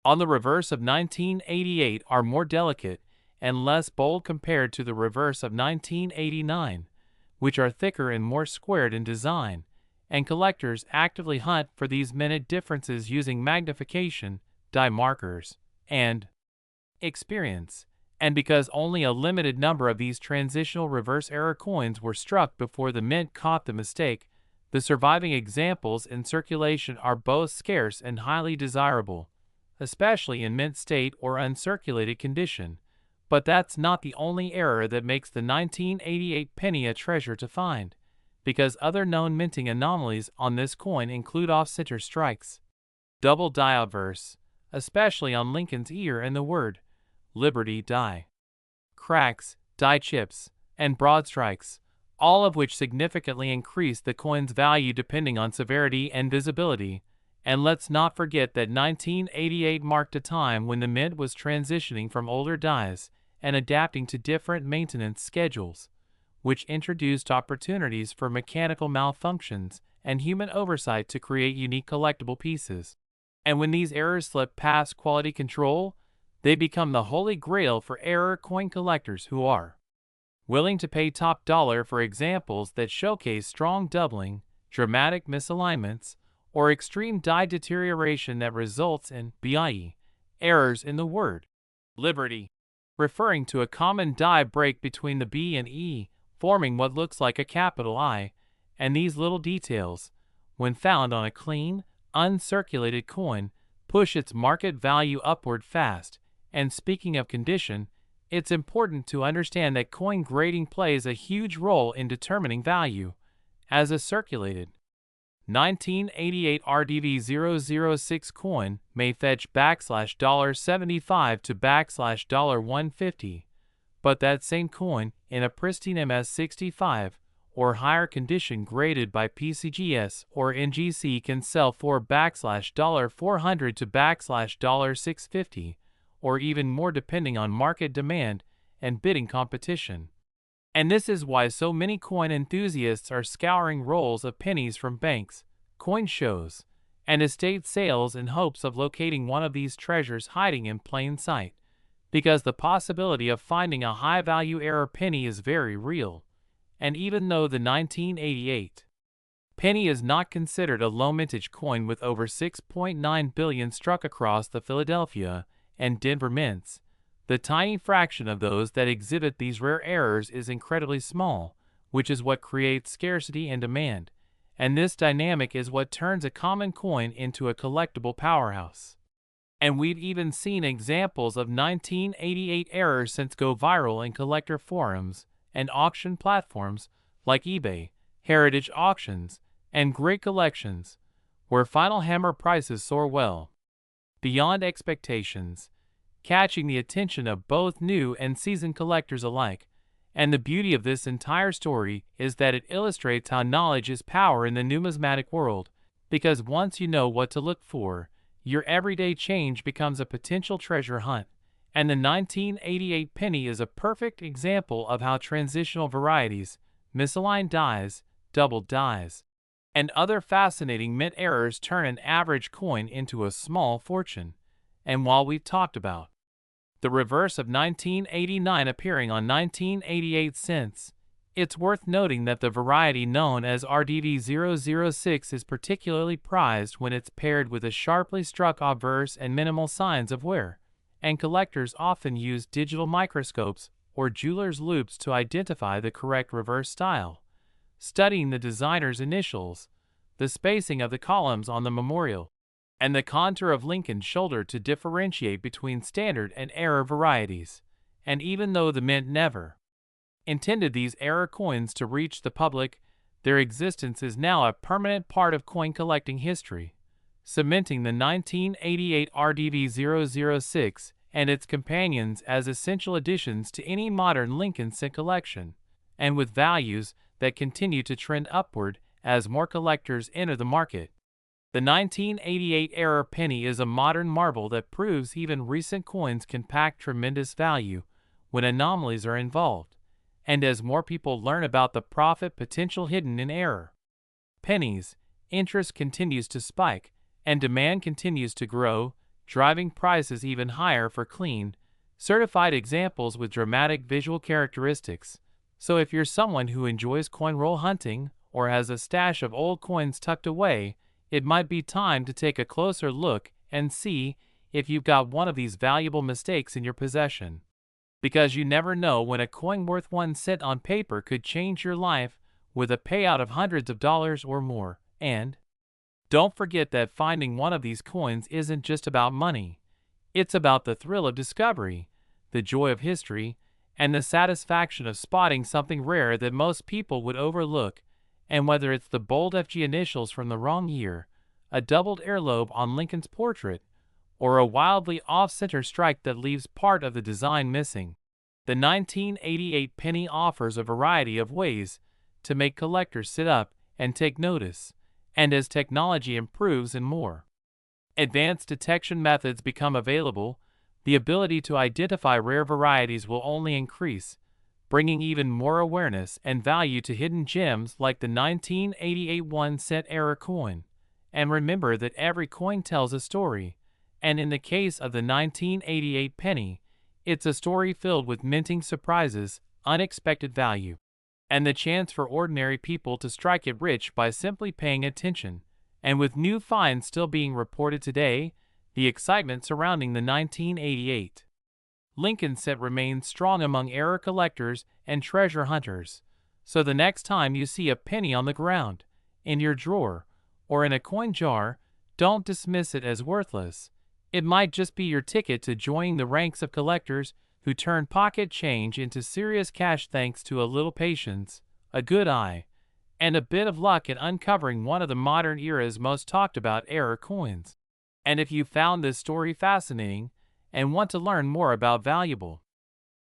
on the reverse of 1988 are more delicate and less bold compared to the reverse of 1989, which are thicker and more squared in design, and collectors actively hunt for these minute differences using magnification, die markers, and experience. And because only a limited number of these transitional reverse error coins were struck before the mint caught the mistake, the surviving examples in circulation are both scarce and highly desirable, especially in mint state or uncirculated condition. But that's not the only error that makes the 1988 penny a treasure to find, because other known minting anomalies on this coin include off-center strikes, double die obverse, especially on Lincoln's ear and the word Liberty die, cracks, die chips, and broad strikes, all of which significantly increase the coin's value depending on severity and visibility. And let's not forget that 1988 marked a time when the mint was transitioning from older dies and adapting to different maintenance schedules, which introduced opportunities for mechanical malfunctions and human oversight to create unique collectible pieces. And when these errors slip past quality control, they become the holy grail for error coin collectors who are willing to pay top dollar for examples that showcase strong doubling, dramatic misalignments, or extreme die deterioration that results in BIE, errors in the word Liberty, referring to a common die break between the B and E, forming what looks like a capital I, and these little details, when found on a clean, uncirculated coin, push its market value upward fast. And speaking of condition, it's important to understand that coin grading plays a huge role in determining value, as a circulated 1988 RDV006 coin may fetch $75 to $150, but that same coin in a pristine MS65 or higher condition graded by PCGS or NGC can sell for $400 to $650, or even more depending on market demand and bidding competition. And this is why so many coin enthusiasts are scouring rolls of pennies from banks, coin shows, and estate sales in hopes of locating one of these treasures hiding in plain sight, because the possibility of finding a high-value error penny is very real. And even though the 1988 penny is not considered a low-mintage coin with over 6.9 billion struck across the Philadelphia and Denver mints, the tiny fraction of those that exhibit these rare errors is incredibly small, which is what creates scarcity and demand, and this dynamic is what turns a common coin into a collectible powerhouse. And we've even seen examples of 1988 errors since go viral in collector forums and auction platforms like eBay, heritage auctions, and great collections, where final hammer prices soar well beyond expectations, catching the attention of both new and seasoned collectors alike. And the beauty of this entire story is that it illustrates how knowledge is power in the numismatic world, because once you know what to look for, your everyday change becomes a potential treasure hunt. And the 1988 penny is a perfect example of how transitional varieties, misaligned dies, doubled dies, and other fascinating mint errors turn an average coin into a small fortune. And while we've talked about the reverse of 1989 appearing on 1988 cents, it's worth noting that the variety known as RDV006 is particularly prized when it's paired with a sharply struck obverse and minimal signs of wear, and collectors often use digital microscopes or jeweler's loupes to identify the correct reverse style, studying the designer's initials, the spacing of the columns on the memorial, and the contour of Lincoln's shoulder to differentiate between standard and error varieties. And even though the mint never intended these error coins to reach the public, their existence is now a permanent part of coin collecting history, cementing the 1988 RDV006 and its companions as essential additions to any modern Lincoln cent collection, and with values that continue to trend upward as more collectors enter the market. The 1988 era penny is a modern marvel that proves even recent coins can pack tremendous value when anomalies are involved, and as more people learn about the profit potential hidden in error pennies, interest continues to spike, and demand continues to grow, driving prices even higher for clean, certified examples with dramatic visual characteristics. So if you're someone who enjoys coin roll hunting or has a stash of old coins tucked away, it might be time to take a closer look and see if you've got one of these valuable mistakes in your possession. Because you never know when a coin worth 1 cent on paper could change your life with a payout of hundreds of dollars or more. And don't forget that finding one of these coins isn't just about money. It's about the thrill of discovery, the joy of history, and the satisfaction of spotting something rare that most people would overlook. And whether it's the bold FG initials from the wrong year, a doubled earlobe on Lincoln's portrait, or a wildly off-center strike that leaves part of the design missing, the 1988 penny offers a variety of ways to make collectors sit up and take notice. And as technology improves and more advanced detection methods become available, the ability to identify rare varieties will only increase, bringing even more awareness and value to hidden gems like the 1988 1 cent error coin. And remember that every coin tells a story, and in the case of the 1988 penny, it's a story filled with minting surprises, unexpected value, and the chance for ordinary people to strike it rich by simply paying attention. And with new finds still being reported today, the excitement surrounding the 1988 Lincoln cent remains strong among error collectors and treasure hunters. So the next time you see a penny on the ground, in your drawer, or in a coin jar, don't dismiss it as worthless. It might just be your ticket to joining the ranks of collectors who turn pocket change into serious cash thanks to a little patience, a good eye, and a bit of luck in uncovering one of the modern era's most talked about error coins. And if you found this story fascinating and want to learn more about valuable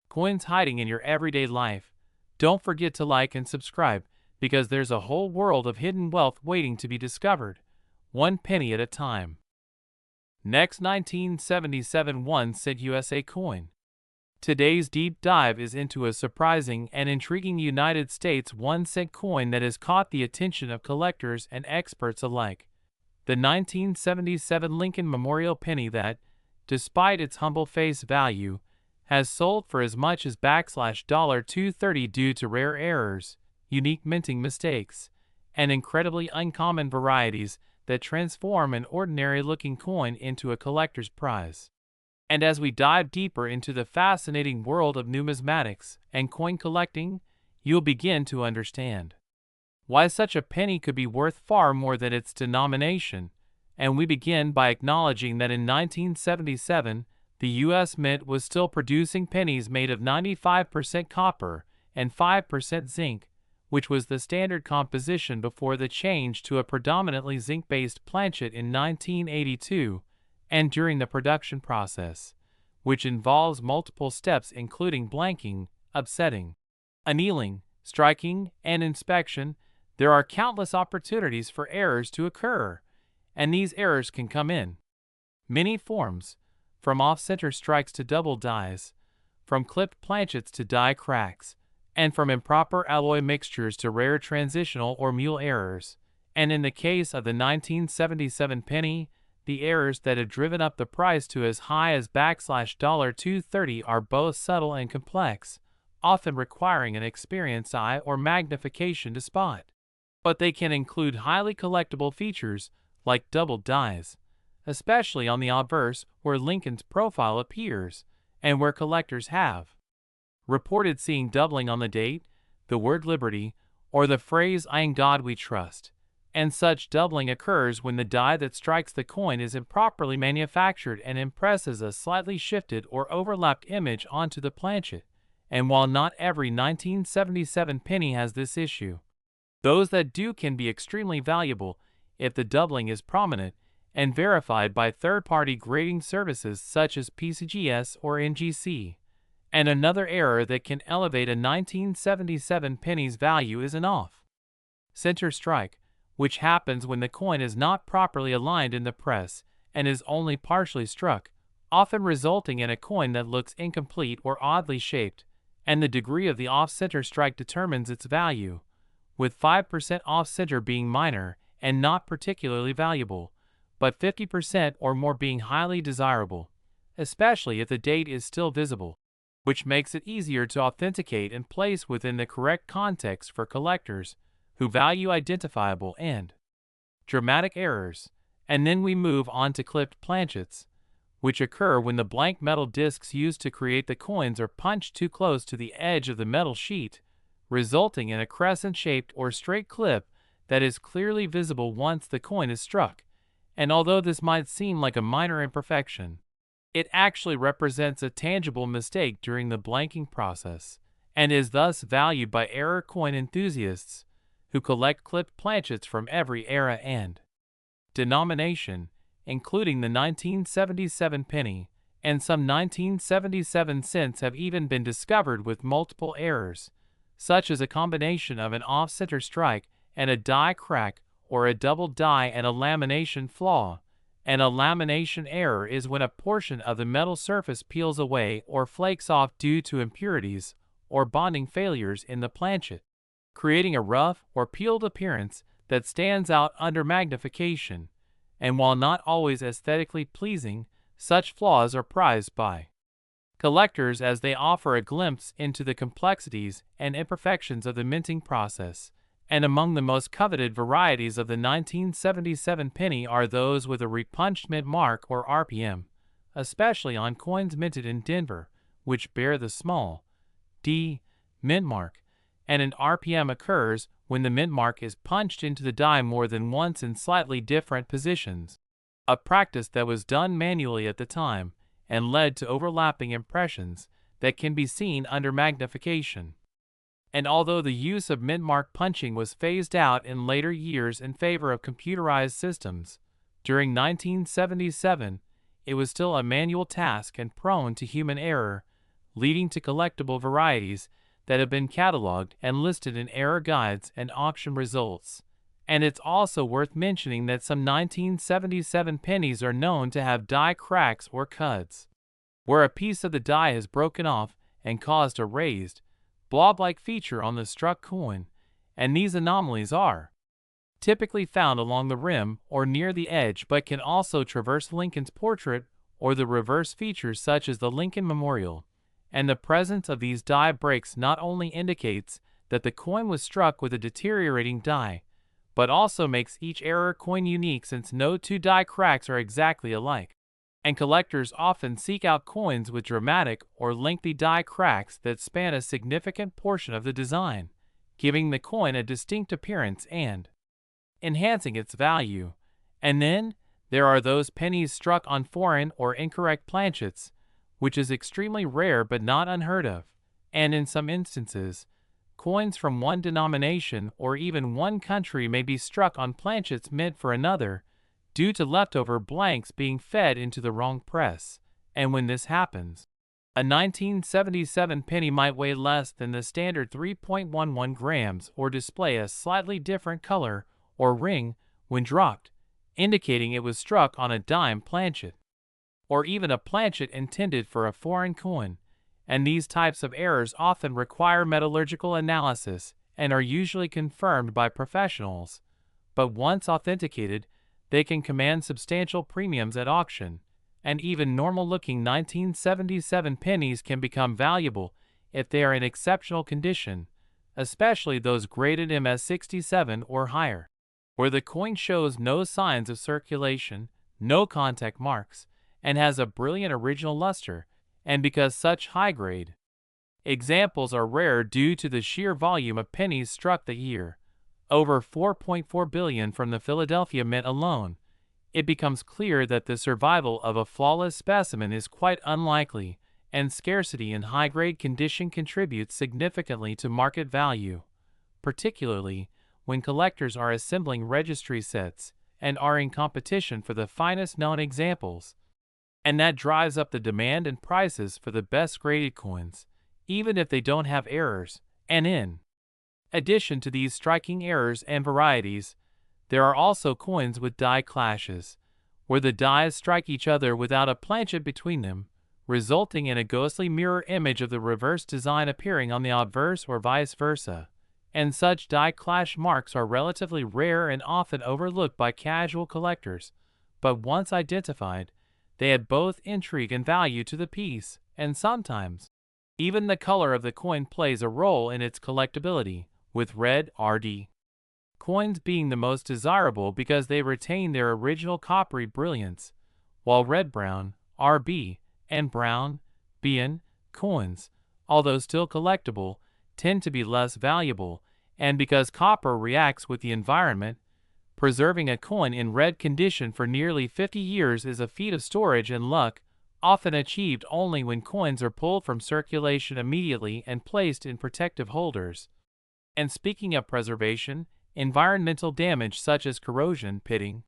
coins hiding in your everyday life, don't forget to like and subscribe, because there's a whole world of hidden wealth waiting to be discovered, one penny at a time. Next, 1977 1 cent USA coin. Today's deep dive is into a surprising and intriguing United States 1 cent coin that has caught the attention of collectors and experts alike. The 1977 Lincoln Memorial penny that, despite its humble face value, has sold for as much as $230 due to rare errors, unique minting mistakes, and incredibly uncommon varieties that transform an ordinary-looking coin into a collector's prize. And as we dive deeper into the fascinating world of numismatics and coin collecting, you'll begin to understand why such a penny could be worth far more than its denomination. And we begin by acknowledging that in 1977, the U.S. Mint was still producing pennies made of 95% copper and 5% zinc, which was the standard composition before the change to a predominantly zinc-based planchet in 1982, and during the production process, which involves multiple steps including blanking, upsetting, annealing, striking, and inspection, there are countless opportunities for errors to occur, and these errors can come in many forms, from off-center strikes to double dies, from clipped planchets to die cracks, and from improper alloy mixtures to rare transitional or mule errors. And in the case of the 1977 penny, the errors that have driven up the price to as high as $230 are both subtle and complex, often requiring an experienced eye or magnification to spot. But they can include highly collectible features like double dies, especially on the obverse where Lincoln's profile appears, and where collectors have reported seeing doubling on the date, the word liberty, or the phrase "In God We Trust," and such doubling occurs when the die that strikes the coin is improperly manufactured and impresses a slightly shifted or overlapped image onto the planchet. And while not every 1977 penny has this issue, those that do can be extremely valuable if the doubling is prominent and verified by third-party grading services such as PCGS or NGC. And another error that can elevate a 1977 penny's value is an off-center strike, which happens when the coin is not properly aligned in the press and is only partially struck, often resulting in a coin that looks incomplete or oddly shaped, and the degree of the off-center strike determines its value, with 5% off-center being minor and not particularly valuable, but 50% or more being highly desirable, especially if the date is still visible, which makes it easier to authenticate and place within the correct context for collectors who value identifiable and dramatic errors. And then we move on to clipped planchets, which occur when the blank metal discs used to create the coins are punched too close to the edge of the metal sheet, resulting in a crescent-shaped or straight clip that is clearly visible once the coin is struck. And although this might seem like a minor imperfection, it actually represents a tangible mistake during the blanking process, and is thus valued by error coin enthusiasts who collect clipped planchets from every era and denomination, including the 1977 penny, and some 1977 cents have even been discovered with multiple errors, such as a combination of an off-center strike and a die crack, or a double die and a lamination flaw. And a lamination error is when a portion of the metal surface peels away or flakes off due to impurities or bonding failures in the planchet, creating a rough or peeled appearance that stands out under magnification. And while not always aesthetically pleasing, such flaws are prized by collectors as they offer a glimpse into the complexities and imperfections of the minting process. And among the most coveted varieties of the 1977 penny are those with a repunched mint mark or RPM, especially on coins minted in Denver, which bear the small d mint mark, and an RPM occurs when the mint mark is punched into the die more than once in slightly different positions, a practice that was done manually at the time and led to overlapping impressions that can be seen under magnification. And although the use of mint mark punching was phased out in later years in favor of computerized systems, during 1977, it was still a manual task and prone to human error, leading to collectible varieties that have been cataloged and listed in error guides and auction results. And it's also worth mentioning that some 1977 pennies are known to have die cracks or cuds, where a piece of the die has broken off and caused a raised, blob-like feature on the struck coin, and these anomalies are typically found along the rim or near the edge, but can also traverse Lincoln's portrait or the reverse features such as the Lincoln Memorial. And the presence of these die breaks not only indicates that the coin was struck with a deteriorating die, but also makes each error coin unique, since no two die cracks are exactly alike. And collectors often seek out coins with dramatic or lengthy die cracks that span a significant portion of the design, giving the coin a distinct appearance and enhancing its value. And then there are those pennies struck on foreign or incorrect planchets, which is extremely rare but not unheard of, and in some instances, coins from one denomination or even one country may be struck on planchets meant for another, due to leftover blanks being fed into the wrong press. And when this happens, a 1977 penny might weigh less than the standard 3.11 grams or display a slightly different color or ring when dropped, indicating it was struck on a dime planchet, or even a planchet intended for a foreign coin. And these types of errors often require metallurgical analysis and are usually confirmed by professionals, but once authenticated, they can command substantial premiums at auction, and even normal-looking 1977 pennies can become valuable if they are in exceptional condition, especially those graded MS67 or higher, where the coin shows no signs of circulation, no contact marks, and has a brilliant original luster, and because such high-grade examples are rare due to the sheer volume of pennies struck that year, over 4.4 billion from the Philadelphia Mint alone, it becomes clear that the survival of a flawless specimen is quite unlikely, and scarcity in high-grade condition contributes significantly to market value, particularly when collectors are assembling registry sets and are in competition for the finest known examples. And that drives up the demand and prices for the best graded coins, even if they don't have errors. And in addition to these striking errors and varieties, there are also coins with die clashes, where the dies strike each other without a planchet between them, resulting in a ghostly mirror image of the reverse design appearing on the obverse or vice versa. And such die clash marks are relatively rare and often overlooked by casual collectors, but once identified, they add both intrigue and value to the piece, and sometimes even the color of the coin plays a role in its collectability, with red RD coins being the most desirable because they retain their original coppery brilliance, while red-brown RB and brown BN coins, although still collectible, tend to be less valuable, and because copper reacts with the environment, preserving a coin in red condition for nearly 50 years is a feat of storage and luck, often achieved only when coins are pulled from circulation immediately and placed in protective holders. And speaking of preservation, environmental damage such as corrosion, pitting,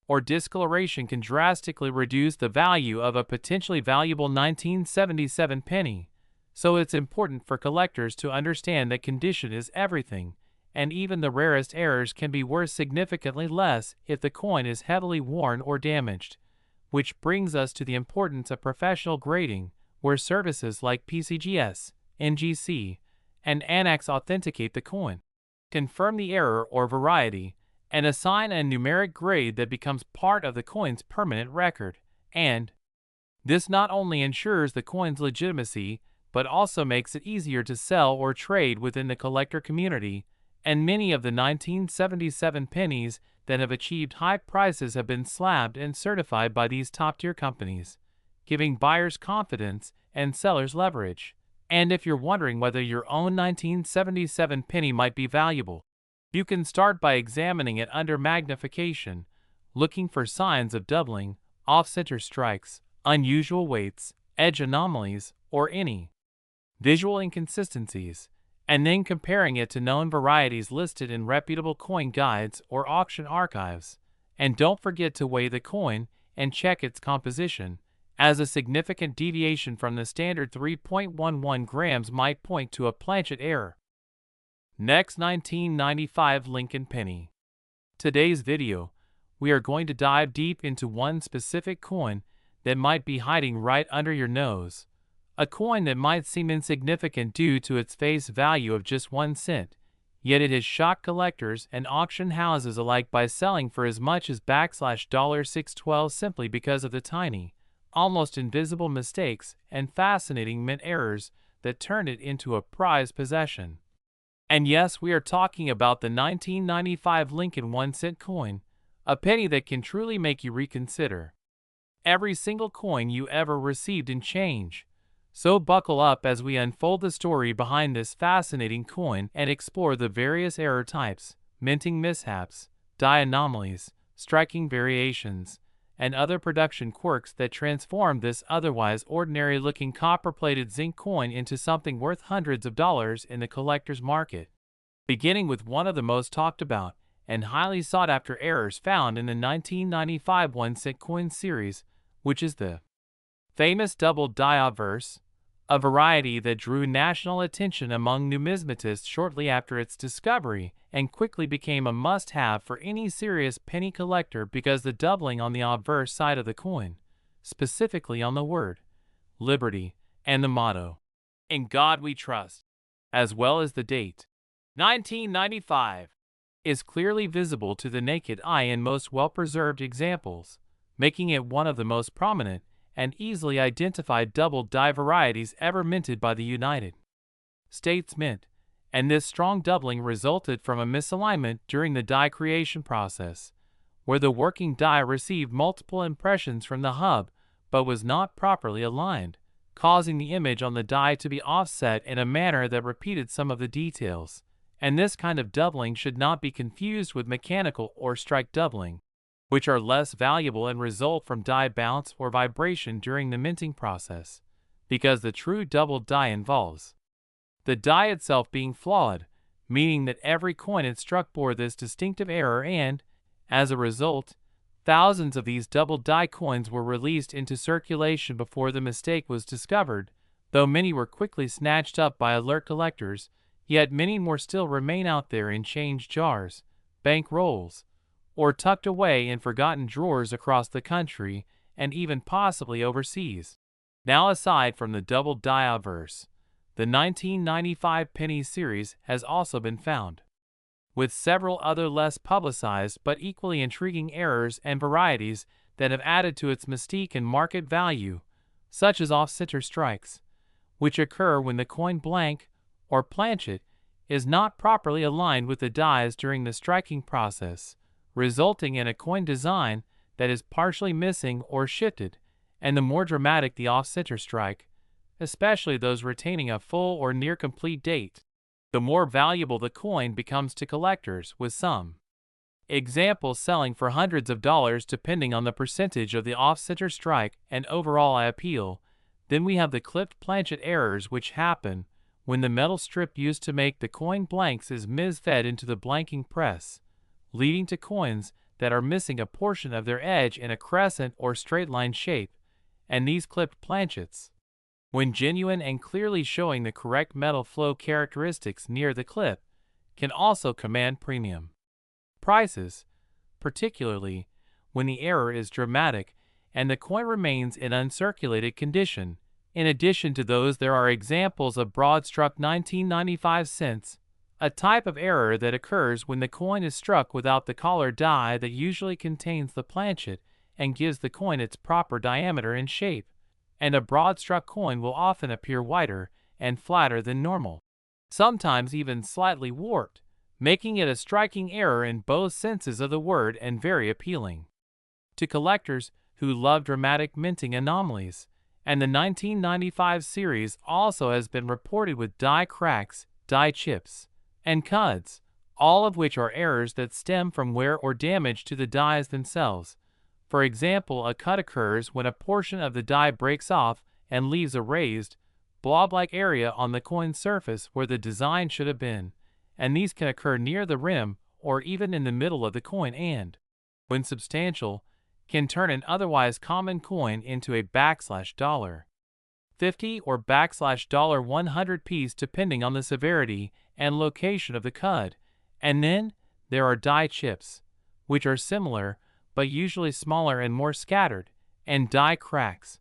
or discoloration can drastically reduce the value of a potentially valuable 1977 penny, so it's important for collectors to understand that condition is everything, and even the rarest errors can be worth significantly less if the coin is heavily worn or damaged, which brings us to the importance of professional grading, where services like PCGS, NGC, and Annex authenticate the coin, confirm the error or variety, and assign a numeric grade that becomes part of the coin's permanent record. And this not only ensures the coin's legitimacy, but also makes it easier to sell or trade within the collector community, and many of the 1977 pennies that have achieved high prices have been slabbed and certified by these top-tier companies, giving buyers confidence and sellers leverage. And if you're wondering whether your own 1977 penny might be valuable, you can start by examining it under magnification, looking for signs of doubling, off-center strikes, unusual weights, edge anomalies, or any visual inconsistencies, and then comparing it to known varieties listed in reputable coin guides or auction archives. And don't forget to weigh the coin and check its composition, as a significant deviation from the standard 3.11 grams might point to a planchet error. Next, 1995 Lincoln Penny. Today's video, we are going to dive deep into one specific coin that might be hiding right under your nose. A coin that might seem insignificant due to its face value of just 1 cent, yet it has shocked collectors and auction houses alike by selling for as much as $612 simply because of the tiny, almost invisible mistakes and fascinating mint errors that turned it into a prized possession. And yes, we are talking about the 1995 Lincoln 1-cent coin, a penny that can truly make you reconsider every single coin you ever received in change. So buckle up as we unfold the story behind this fascinating coin and explore the various error types, minting mishaps, die anomalies, striking variations, and other production quirks that transformed this otherwise ordinary-looking copper-plated zinc coin into something worth hundreds of dollars in the collector's market. Beginning with one of the most talked about and highly sought-after errors found in the 1995 1-cent coin series, which is the famous double die obverse, a variety that drew national attention among numismatists shortly after its discovery and quickly became a must-have for any serious penny collector because the doubling on the obverse side of the coin, specifically on the word liberty and the motto, "In God We Trust," as well as the date, 1995, is clearly visible to the naked eye in most well-preserved examples, making it one of the most prominent and easily identified double die varieties ever minted by the United States Mint, and this strong doubling resulted from a misalignment during the die creation process, where the working die received multiple impressions from the hub but was not properly aligned, causing the image on the die to be offset in a manner that repeated some of the details, and this kind of doubling should not be confused with mechanical or strike doubling, which are less valuable and result from die bounce or vibration during the minting process, because the true double die involves the die itself being flawed, meaning that every coin it struck bore this distinctive error and, as a result, thousands of these double die coins were released into circulation before the mistake was discovered. Though many were quickly snatched up by alert collectors, yet many more still remain out there in change jars, bank rolls, or tucked away in forgotten drawers across the country and even possibly overseas. Now, aside from the double die obverse, the 1995 penny series has also been found, with several other less publicized but equally intriguing errors and varieties that have added to its mystique and market value, such as off-center strikes, which occur when the coin blank or planchet is not properly aligned with the dies during the striking process, resulting in a coin design that is partially missing or shifted, and the more dramatic the off-center strike, especially those retaining a full or near-complete date, the more valuable the coin becomes to collectors, with some examples selling for hundreds of dollars depending on the percentage of the off-center strike and overall eye appeal. Then we have the clipped planchet errors, which happen when the metal strip used to make the coin blanks is mis-fed into the blanking press, leading to coins that are missing a portion of their edge in a crescent or straight line shape, and these clipped planchets, when genuine and clearly showing the correct metal flow characteristics near the clip, can also command premium prices, particularly when the error is dramatic and the coin remains in uncirculated condition. In addition to those, there are examples of broad-struck 1995 cents, a type of error that occurs when the coin is struck without the collar die that usually contains the planchet and gives the coin its proper diameter and shape, and a broad-struck coin will often appear wider and flatter than normal, sometimes even slightly warped, making it a striking error in both senses of the word and very appealing to collectors who love dramatic minting anomalies. And the 1995 series also has been reported with die cracks, die chips, and cuds, all of which are errors that stem from wear or damage to the dies themselves. For example, a cut occurs when a portion of the die breaks off and leaves a raised, blob-like area on the coin's surface where the design should have been, and these can occur near the rim or even in the middle of the coin and, when substantial, can turn an otherwise common coin into a $50 or $100 piece depending on the severity and location of the cud. And then there are die chips, which are similar but usually smaller and more scattered, and die cracks,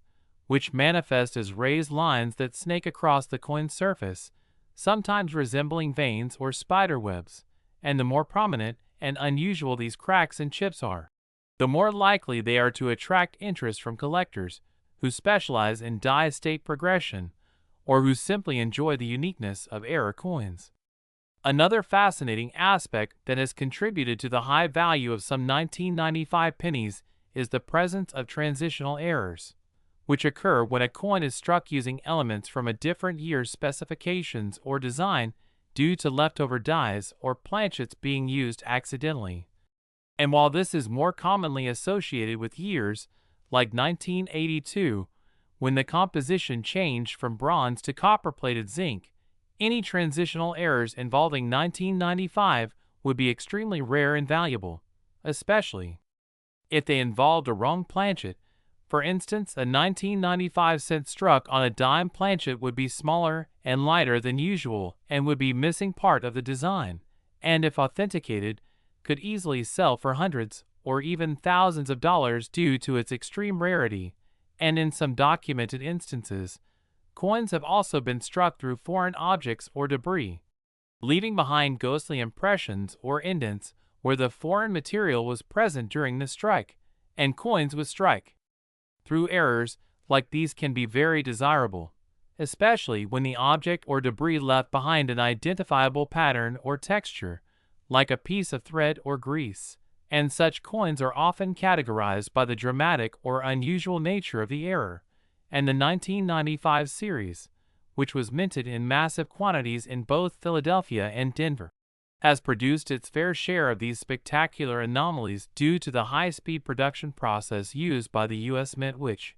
which manifest as raised lines that snake across the coin's surface, sometimes resembling veins or spider webs, and the more prominent and unusual these cracks and chips are, the more likely they are to attract interest from collectors who specialize in die state progression or who simply enjoy the uniqueness of error coins. Another fascinating aspect that has contributed to the high value of some 1995 pennies is the presence of transitional errors, which occur when a coin is struck using elements from a different year's specifications or design due to leftover dies or planchets being used accidentally. And while this is more commonly associated with years, like 1982, when the composition changed from bronze to copper-plated zinc. Any transitional errors involving 1995 would be extremely rare and valuable, especially if they involved a wrong planchet. For instance, a 1995 cent struck on a dime planchet would be smaller and lighter than usual and would be missing part of the design, and if authenticated, could easily sell for hundreds or even thousands of dollars due to its extreme rarity. And in some documented instances, coins have also been struck through foreign objects or debris, leaving behind ghostly impressions or indents where the foreign material was present during the strike, and coins with strike through errors like these can be very desirable, especially when the object or debris left behind an identifiable pattern or texture, like a piece of thread or grease, and such coins are often categorized by the dramatic or unusual nature of the error. And the 1995 series, which was minted in massive quantities in both Philadelphia and Denver, has produced its fair share of these spectacular anomalies due to the high-speed production process used by the U.S. Mint, which,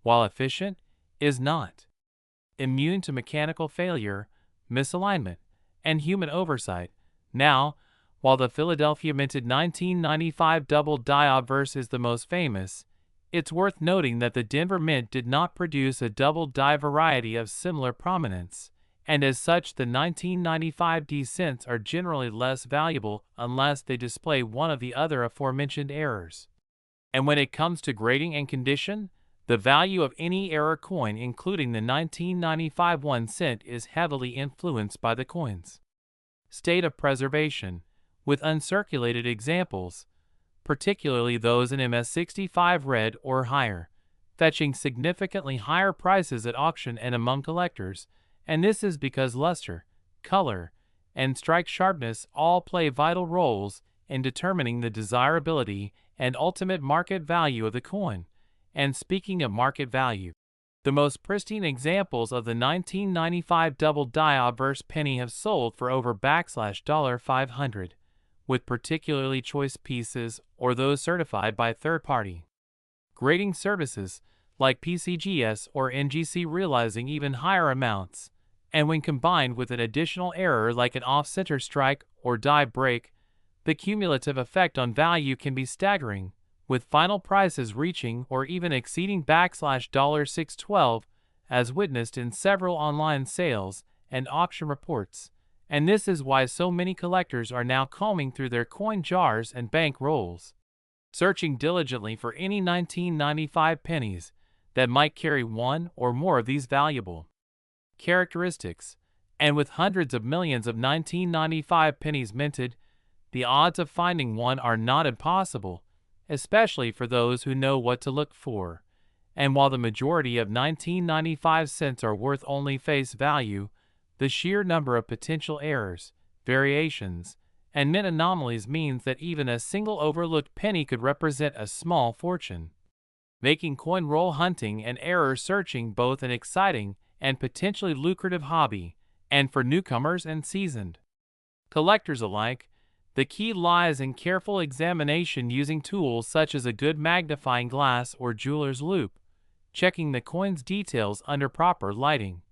while efficient, is not immune to mechanical failure, misalignment, and human oversight. Now, while the Philadelphia minted 1995 double die obverse is the most famous, it's worth noting that the Denver Mint did not produce a double die variety of similar prominence, and as such the 1995 D cents are generally less valuable unless they display one of the other aforementioned errors. And when it comes to grading and condition, the value of any error coin, including the 1995 1 cent, is heavily influenced by the coin's state of preservation, with uncirculated examples, particularly those in MS65 red or higher, fetching significantly higher prices at auction and among collectors, and this is because luster, color, and strike sharpness all play vital roles in determining the desirability and ultimate market value of the coin. And speaking of market value, the most pristine examples of the 1995 double die obverse penny have sold for over $500, with particularly choice pieces or those certified by third-party grading services like PCGS or NGC realizing even higher amounts. And when combined with an additional error like an off-center strike or die break, the cumulative effect on value can be staggering, with final prices reaching or even exceeding $612, as witnessed in several online sales and auction reports. And this is why so many collectors are now combing through their coin jars and bank rolls, searching diligently for any 1995 pennies that might carry one or more of these valuable characteristics. And with hundreds of millions of 1995 pennies minted, the odds of finding one are not impossible, especially for those who know what to look for. And while the majority of 1995 cents are worth only face value, the sheer number of potential errors, variations, and mint anomalies means that even a single overlooked penny could represent a small fortune, making coin roll hunting and error searching both an exciting and potentially lucrative hobby. And for newcomers and seasoned collectors alike, the key lies in careful examination using tools such as a good magnifying glass or jeweler's loupe, checking the coin's details under proper lighting,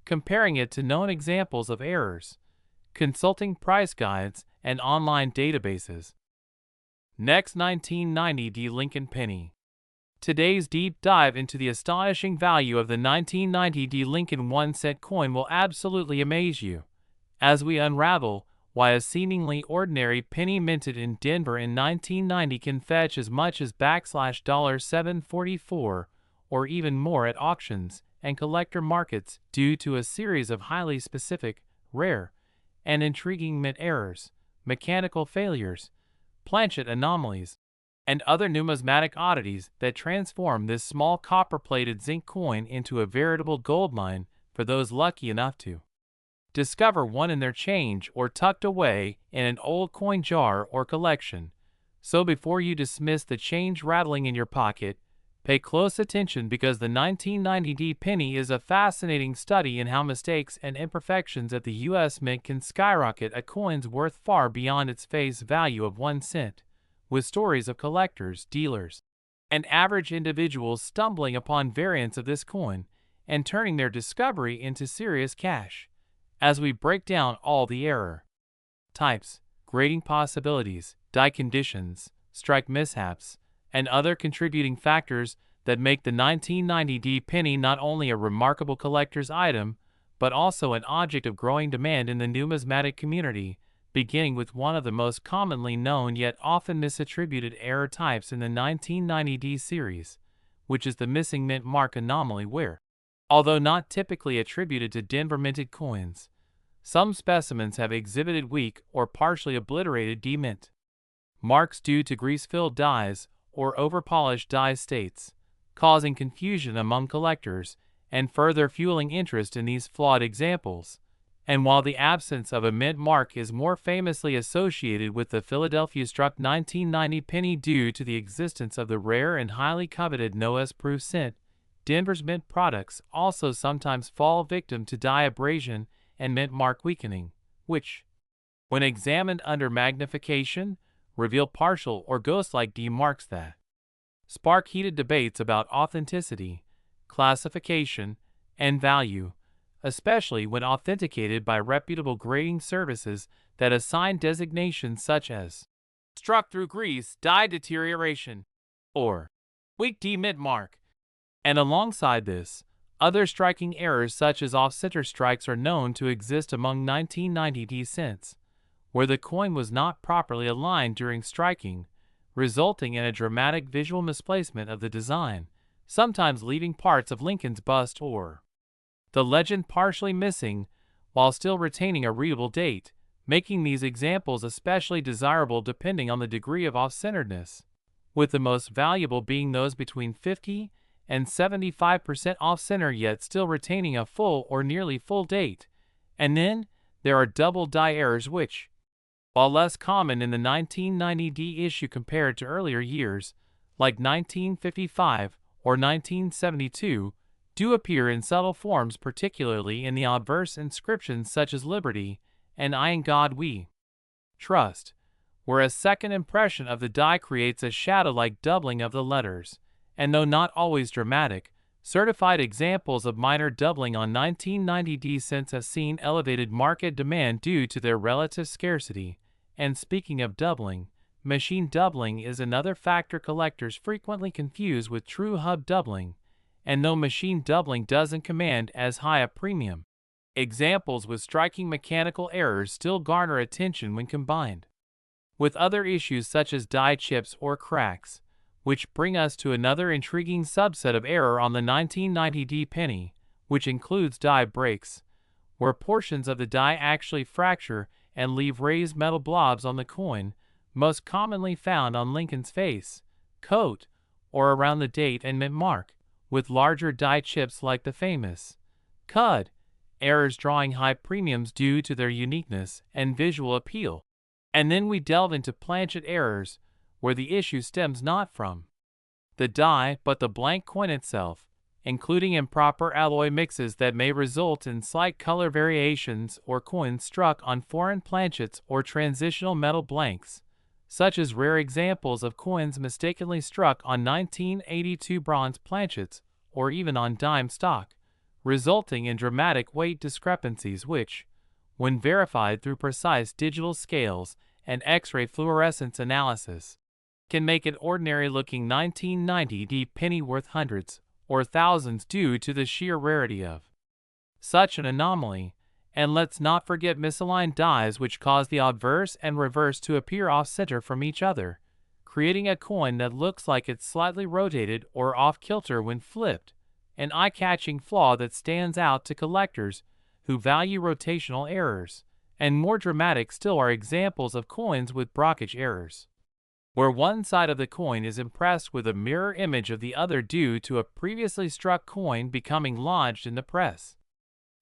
comparing it to known examples of errors, consulting price guides and online databases. Next, 1990 D Lincoln Penny. Today's deep dive into the astonishing value of the 1990 D Lincoln 1 cent coin will absolutely amaze you, as we unravel why a seemingly ordinary penny minted in Denver in 1990 can fetch as much as $744 or even more at auctions and collector markets due to a series of highly specific, rare, and intriguing mint errors, mechanical failures, planchet anomalies, and other numismatic oddities that transform this small copper-plated zinc coin into a veritable goldmine for those lucky enough to discover one in their change or tucked away in an old coin jar or collection. So before you dismiss the change rattling in your pocket, pay close attention, because the 1990 D penny is a fascinating study in how mistakes and imperfections at the U.S. Mint can skyrocket a coin's worth far beyond its face value of 1 cent. With stories of collectors, dealers, and average individuals stumbling upon variants of this coin and turning their discovery into serious cash. As we break down all the error types, grading possibilities, die conditions, strike mishaps, and other contributing factors that make the 1990D penny not only a remarkable collector's item, but also an object of growing demand in the numismatic community, beginning with one of the most commonly known yet often misattributed error types in the 1990D series, which is the missing mint mark anomaly where, although not typically attributed to Denver minted coins, some specimens have exhibited weak or partially obliterated D-mint marks due to grease-filled dies or overpolished die states, causing confusion among collectors and further fueling interest in these flawed examples. And while the absence of a mint mark is more famously associated with the Philadelphia struck 1990 penny due to the existence of the rare and highly coveted no-S-proof cent, Denver's mint products also sometimes fall victim to die abrasion and mint mark weakening, which, when examined under magnification, reveal partial or ghost-like D marks that spark heated debates about authenticity, classification, and value, especially when authenticated by reputable grading services that assign designations such as struck through grease, die deterioration, or weak D mint mark. And alongside this, other striking errors such as off-center strikes are known to exist among 1990D cents, where the coin was not properly aligned during striking, resulting in a dramatic visual misplacement of the design, sometimes leaving parts of Lincoln's bust or the legend partially missing while still retaining a readable date, making these examples especially desirable depending on the degree of off-centeredness, with the most valuable being those between 50 and 75% off-center yet still retaining a full or nearly full date. And then there are double die errors which, while less common in the 1990D issue compared to earlier years, like 1955 or 1972, do appear in subtle forms, particularly in the obverse inscriptions such as Liberty and I in God We Trust, where a second impression of the die creates a shadow-like doubling of the letters. And though not always dramatic, certified examples of minor doubling on 1990D cents have seen elevated market demand due to their relative scarcity. And speaking of doubling, machine doubling is another factor collectors frequently confuse with true hub doubling, and though machine doubling doesn't command as high a premium, examples with striking mechanical errors still garner attention when combined with other issues such as die chips or cracks, which bring us to another intriguing subset of error on the 1990D penny, which includes die breaks, where portions of the die actually fracture and leave raised metal blobs on the coin, most commonly found on Lincoln's face, coat, or around the date and mint mark, with larger die chips like the famous CUD errors drawing high premiums due to their uniqueness and visual appeal. And then we delve into planchet errors, where the issue stems not from the die but the blank coin itself, including improper alloy mixes that may result in slight color variations or coins struck on foreign planchets or transitional metal blanks, such as rare examples of coins mistakenly struck on 1982 bronze planchets or even on dime stock, resulting in dramatic weight discrepancies which, when verified through precise digital scales and X-ray fluorescence analysis, can make an ordinary-looking 1990D penny worth hundreds or thousands due to the sheer rarity of such an anomaly. And let's not forget misaligned dies which cause the obverse and reverse to appear off-center from each other, creating a coin that looks like it's slightly rotated or off-kilter when flipped, an eye-catching flaw that stands out to collectors who value rotational errors. And more dramatic still are examples of coins with brockage errors, where one side of the coin is impressed with a mirror image of the other due to a previously struck coin becoming lodged in the press,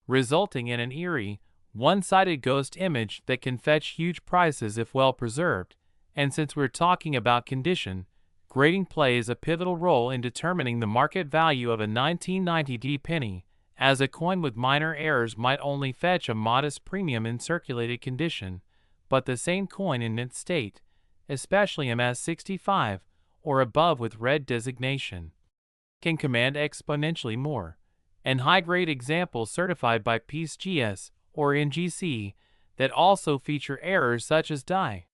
resulting in an eerie, one-sided ghost image that can fetch huge prices if well preserved. And since we're talking about condition, grading plays a pivotal role in determining the market value of a 1990D penny, as a coin with minor errors might only fetch a modest premium in circulated condition, but the same coin in mint state, especially MS65 or above with red designation can command exponentially more, and high-grade examples certified by PCS or NGC that also feature errors such as die,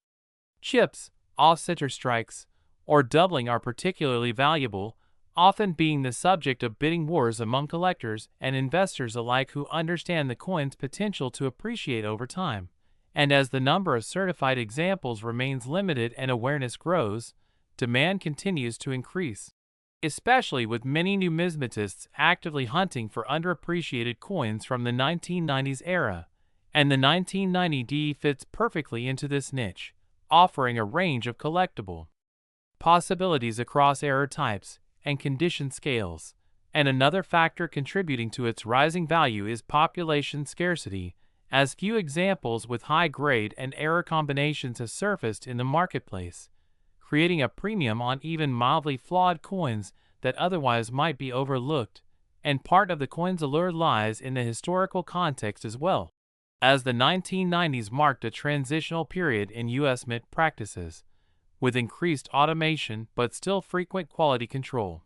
chips, off-center strikes, or doubling are particularly valuable, often being the subject of bidding wars among collectors and investors alike who understand the coin's potential to appreciate over time. And as the number of certified examples remains limited and awareness grows, demand continues to increase, especially with many numismatists actively hunting for underappreciated coins from the 1990s era, and the 1990D fits perfectly into this niche, offering a range of collectible possibilities across error types and condition scales. And another factor contributing to its rising value is population scarcity, as few examples with high grade and error combinations have surfaced in the marketplace, creating a premium on even mildly flawed coins that otherwise might be overlooked. And part of the coin's allure lies in the historical context as well, as the 1990s marked a transitional period in U.S. mint practices, with increased automation but still frequent quality control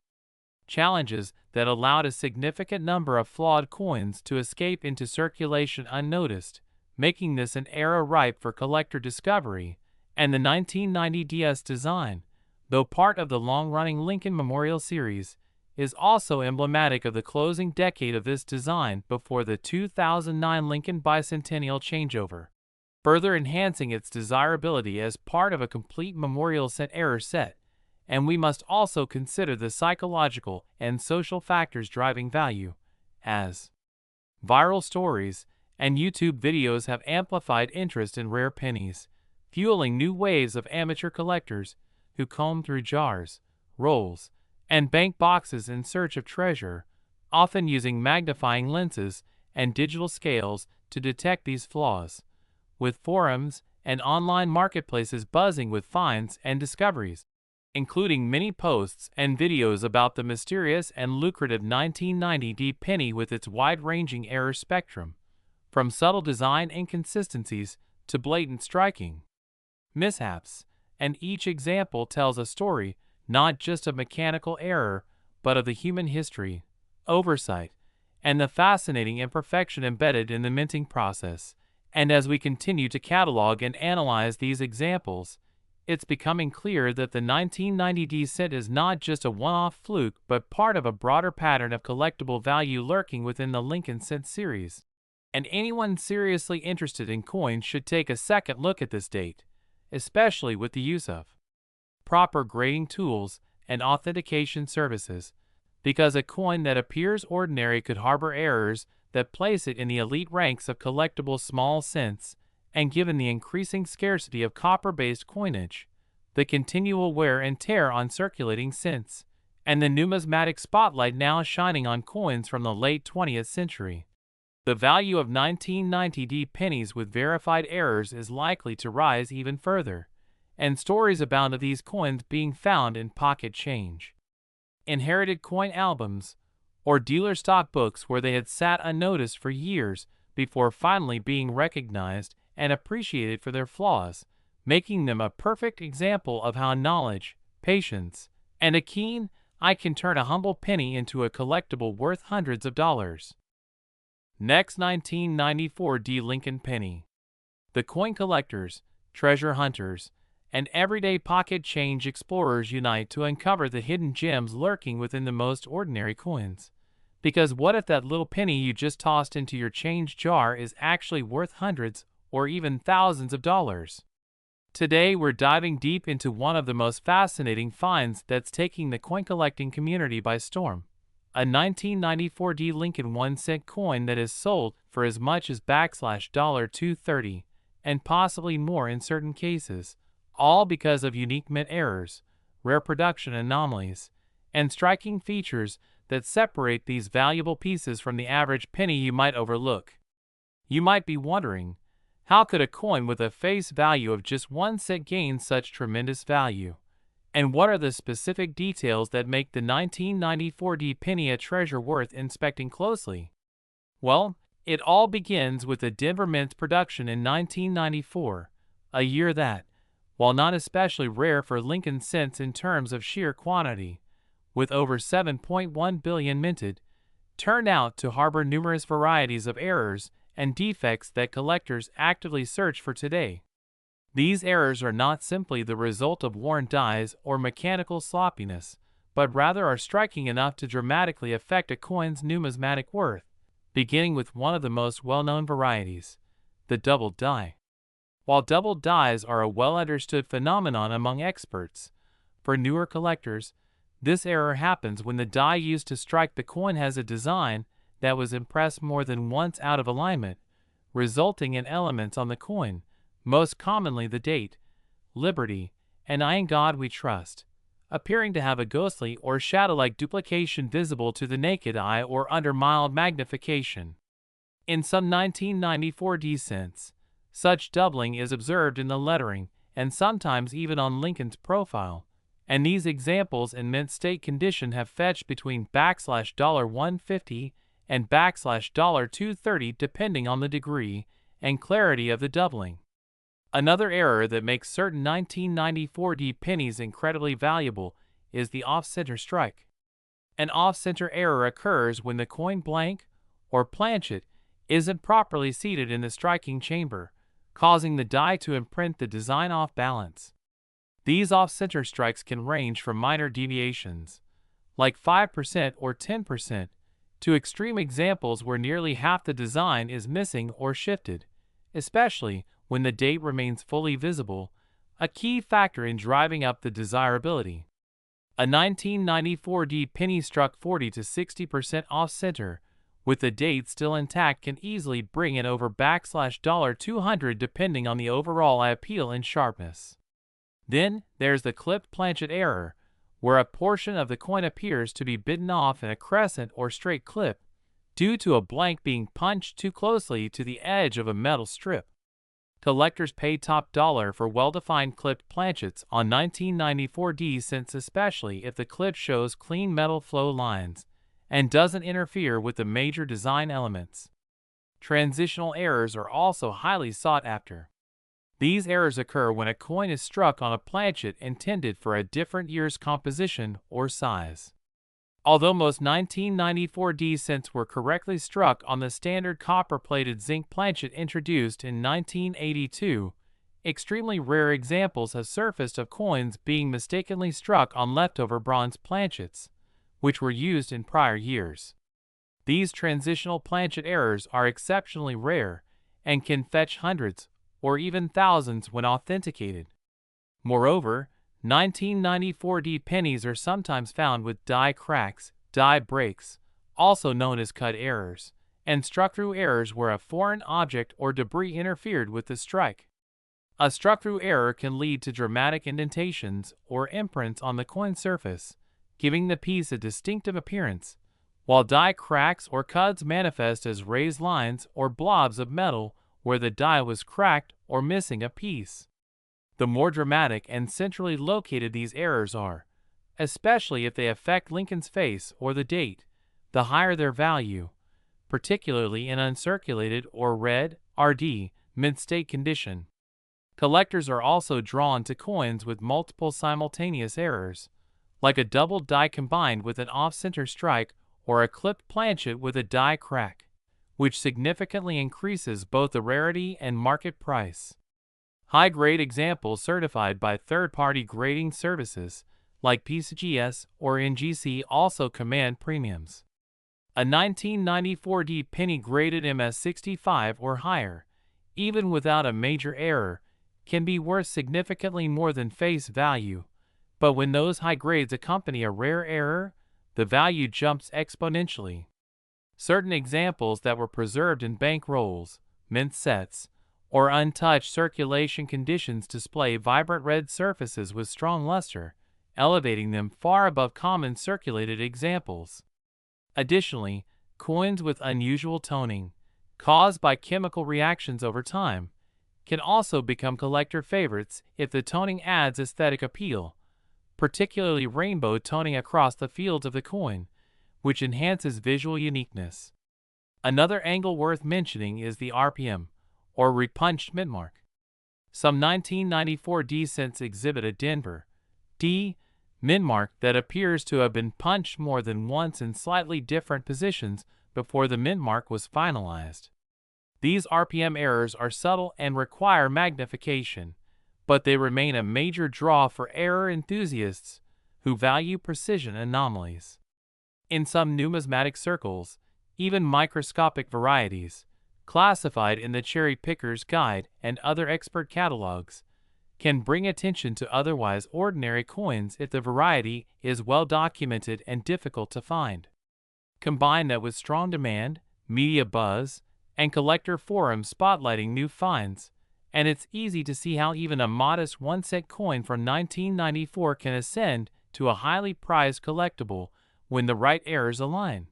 challenges that allowed a significant number of flawed coins to escape into circulation unnoticed, making this an era ripe for collector discovery. And the 1990 DS design, though part of the long-running Lincoln Memorial series, is also emblematic of the closing decade of this design before the 2009 Lincoln Bicentennial changeover, further enhancing its desirability as part of a complete memorial set error set. And we must also consider the psychological and social factors driving value, as viral stories and YouTube videos have amplified interest in rare pennies, fueling new waves of amateur collectors who comb through jars, rolls, and bank boxes in search of treasure, often using magnifying lenses and digital scales to detect these flaws, with forums and online marketplaces buzzing with finds and discoveries, including many posts and videos about the mysterious and lucrative 1990D penny with its wide-ranging error spectrum, from subtle design inconsistencies to blatant striking mishaps. And each example tells a story not just of mechanical error, but of the human history, oversight, and the fascinating imperfection embedded in the minting process. And as we continue to catalog and analyze these examples, it's becoming clear that the 1990D set is not just a one-off fluke but part of a broader pattern of collectible value lurking within the Lincoln Cent series. And anyone seriously interested in coins should take a second look at this date, especially with the use of proper grading tools and authentication services, because a coin that appears ordinary could harbor errors that place it in the elite ranks of collectible small cents. And given the increasing scarcity of copper-based coinage, the continual wear and tear on circulating cents, and the numismatic spotlight now shining on coins from the late 20th century, the value of 1990D pennies with verified errors is likely to rise even further, and stories abound of these coins being found in pocket change, inherited coin albums, or dealer stock books where they had sat unnoticed for years before finally being recognized and appreciated for their flaws, making them a perfect example of how knowledge, patience, and a keen eye can turn a humble penny into a collectible worth hundreds of dollars. Next, 1994D Lincoln penny. The coin collectors, treasure hunters, and everyday pocket change explorers unite to uncover the hidden gems lurking within the most ordinary coins. Because what if that little penny you just tossed into your change jar is actually worth hundreds or even thousands of dollars? Today we're diving deep into one of the most fascinating finds that's taking the coin collecting community by storm. A 1994D Lincoln 1-cent coin that is sold for as much as $230 and possibly more in certain cases, all because of unique mint errors, rare production anomalies, and striking features that separate these valuable pieces from the average penny you might overlook. You might be wondering, how could a coin with a face value of just 1 cent gain such tremendous value? And what are the specific details that make the 1994D penny a treasure worth inspecting closely? Well, it all begins with the Denver Mint's production in 1994, a year that, while not especially rare for Lincoln cents in terms of sheer quantity, with over 7.1 billion minted, turn out to harbor numerous varieties of errors and defects that collectors actively search for today. These errors are not simply the result of worn dies or mechanical sloppiness, but rather are striking enough to dramatically affect a coin's numismatic worth, beginning with one of the most well-known varieties, the doubled die. While doubled dies are a well-understood phenomenon among experts, for newer collectors, this error happens when the die used to strike the coin has a design that was impressed more than once out of alignment, resulting in elements on the coin, most commonly the date, Liberty, and I in God We Trust, appearing to have a ghostly or shadow-like duplication visible to the naked eye or under mild magnification. In some 1994 D cents, such doubling is observed in the lettering and sometimes even on Lincoln's profile, and these examples in mint state condition have fetched between $150 and $230 depending on the degree and clarity of the doubling. Another error that makes certain 1994 D pennies incredibly valuable is the off-center strike. An off-center error occurs when the coin blank or planchet isn't properly seated in the striking chamber, causing the die to imprint the design off balance. These off-center strikes can range from minor deviations, like 5% or 10%, to extreme examples where nearly half the design is missing or shifted, especially when the date remains fully visible, a key factor in driving up the desirability. A 1994 D penny struck 40 to 60% off-center, with the date still intact can easily bring it over $200 depending on the overall eye appeal and sharpness. Then, there's the clipped planchet error, where a portion of the coin appears to be bitten off in a crescent or straight clip, due to a blank being punched too closely to the edge of a metal strip. Collectors pay top dollar for well-defined clipped planchets on 1994 D cents, especially if the clip shows clean metal flow lines and doesn't interfere with the major design elements. Transitional errors are also highly sought after. These errors occur when a coin is struck on a planchet intended for a different year's composition or size. Although most 1994 D cents were correctly struck on the standard copper-plated zinc planchet introduced in 1982, extremely rare examples have surfaced of coins being mistakenly struck on leftover bronze planchets, which were used in prior years. These transitional planchet errors are exceptionally rare and can fetch hundreds or even thousands when authenticated. Moreover, 1994 D pennies are sometimes found with die cracks, die breaks, also known as cut errors, and struck-through errors where a foreign object or debris interfered with the strike. A struck-through error can lead to dramatic indentations or imprints on the coin surface, giving the piece a distinctive appearance, while die cracks or cuts manifest as raised lines or blobs of metal where the die was cracked or missing a piece. The more dramatic and centrally located these errors are, especially if they affect Lincoln's face or the date, the higher their value, particularly in uncirculated or red, RD, mint-state condition. Collectors are also drawn to coins with multiple simultaneous errors, like a double die combined with an off-center strike or a clipped planchet with a die crack, which significantly increases both the rarity and market price. High-grade examples certified by third-party grading services like PCGS or NGC also command premiums. A 1994 D penny graded MS65 or higher, even without a major error, can be worth significantly more than face value, but when those high grades accompany a rare error, the value jumps exponentially. Certain examples that were preserved in bank rolls, mint sets, or untouched circulation conditions display vibrant red surfaces with strong luster, elevating them far above common circulated examples. Additionally, coins with unusual toning, caused by chemical reactions over time, can also become collector favorites if the toning adds aesthetic appeal, particularly rainbow toning across the fields of the coin, which enhances visual uniqueness. Another angle worth mentioning is the RPM, or repunched mint mark. Some 1994 D cents exhibit a Denver D mint mark that appears to have been punched more than once in slightly different positions before the mint mark was finalized. These RPM errors are subtle and require magnification, but they remain a major draw for error enthusiasts who value precision anomalies. In some numismatic circles, even microscopic varieties, classified in the Cherry Picker's Guide and other expert catalogs, can bring attention to otherwise ordinary coins if the variety is well documented and difficult to find. Combine that with strong demand, media buzz, and collector forums spotlighting new finds, and it's easy to see how even a modest 1-cent coin from 1994 can ascend to a highly prized collectible when the right errors align.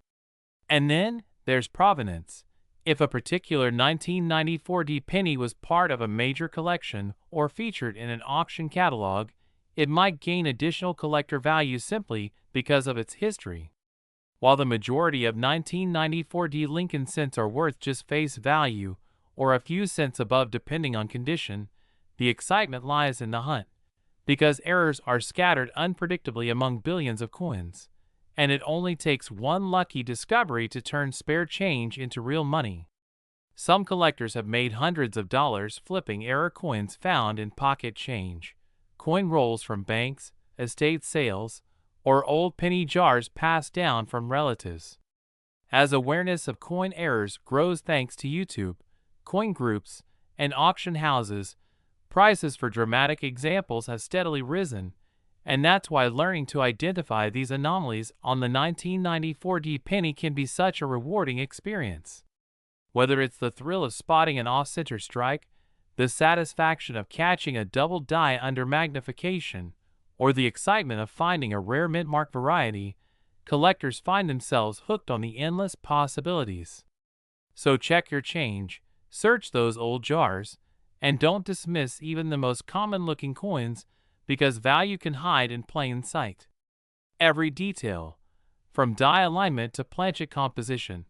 And then there's provenance. If a particular 1994 D penny was part of a major collection or featured in an auction catalog, it might gain additional collector value simply because of its history. While the majority of 1994 D Lincoln cents are worth just face value or a few cents above depending on condition, the excitement lies in the hunt, because errors are scattered unpredictably among billions of coins, and it only takes one lucky discovery to turn spare change into real money. Some collectors have made hundreds of dollars flipping error coins found in pocket change, coin rolls from banks, estate sales, or old penny jars passed down from relatives. As awareness of coin errors grows thanks to YouTube, coin groups, and auction houses, prices for dramatic examples have steadily risen, and that's why learning to identify these anomalies on the 1994 D penny can be such a rewarding experience. Whether it's the thrill of spotting an off-center strike, the satisfaction of catching a double die under magnification, or the excitement of finding a rare mint mark variety, collectors find themselves hooked on the endless possibilities. So check your change, search those old jars, and don't dismiss even the most common-looking coins, because value can hide in plain sight. Every detail, from die alignment to planchet composition,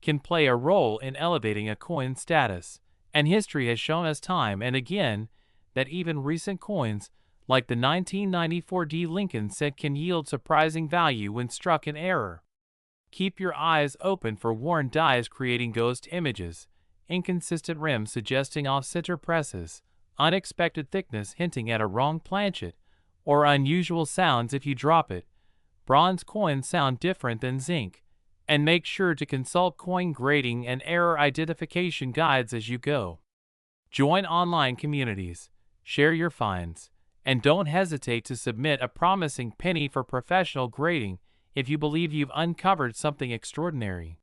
can play a role in elevating a coin's status, and history has shown us time and again that even recent coins, like the 1994 D Lincoln cent, can yield surprising value when struck in error. Keep your eyes open for worn dies creating ghost images, inconsistent rims suggesting off-center presses, unexpected thickness hinting at a wrong planchet, or unusual sounds if you drop it. Bronze coins sound different than zinc, and make sure to consult coin grading and error identification guides as you go. Join online communities, share your finds, and don't hesitate to submit a promising penny for professional grading if you believe you've uncovered something extraordinary.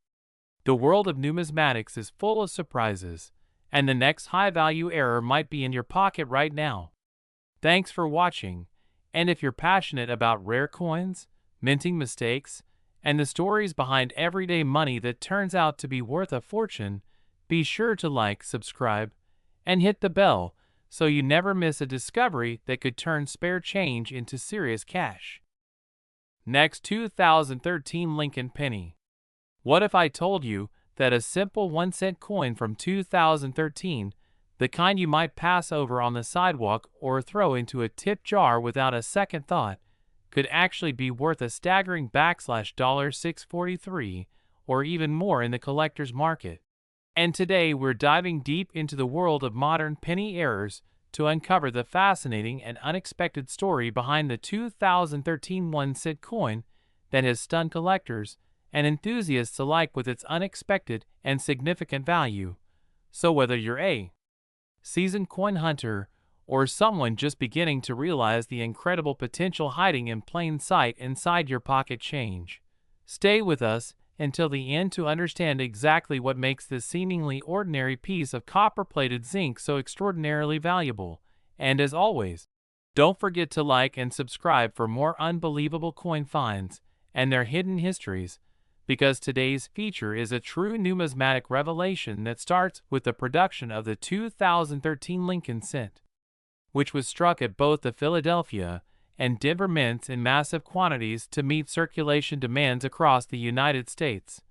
The world of numismatics is full of surprises, and the next high-value error might be in your pocket right now. Thanks for watching, and if you're passionate about rare coins, minting mistakes, and the stories behind everyday money that turns out to be worth a fortune, be sure to like, subscribe, and hit the bell so you never miss a discovery that could turn spare change into serious cash. Next, 2013 Lincoln penny. What if I told you that a simple 1-cent coin from 2013, the kind you might pass over on the sidewalk or throw into a tip jar without a second thought, could actually be worth a staggering $643 or even more in the collector's market? And today we're diving deep into the world of modern penny errors to uncover the fascinating and unexpected story behind the 2013 1-cent coin that has stunned collectors and enthusiasts alike with its unexpected and significant value. So whether you're a seasoned coin hunter or someone just beginning to realize the incredible potential hiding in plain sight inside your pocket change, stay with us until the end to understand exactly what makes this seemingly ordinary piece of copper-plated zinc so extraordinarily valuable. And as always, don't forget to like and subscribe for more unbelievable coin finds and their hidden histories, because today's feature is a true numismatic revelation that starts with the production of the 2013 Lincoln cent, which was struck at both the Philadelphia and Denver mints in massive quantities to meet circulation demands across the United States.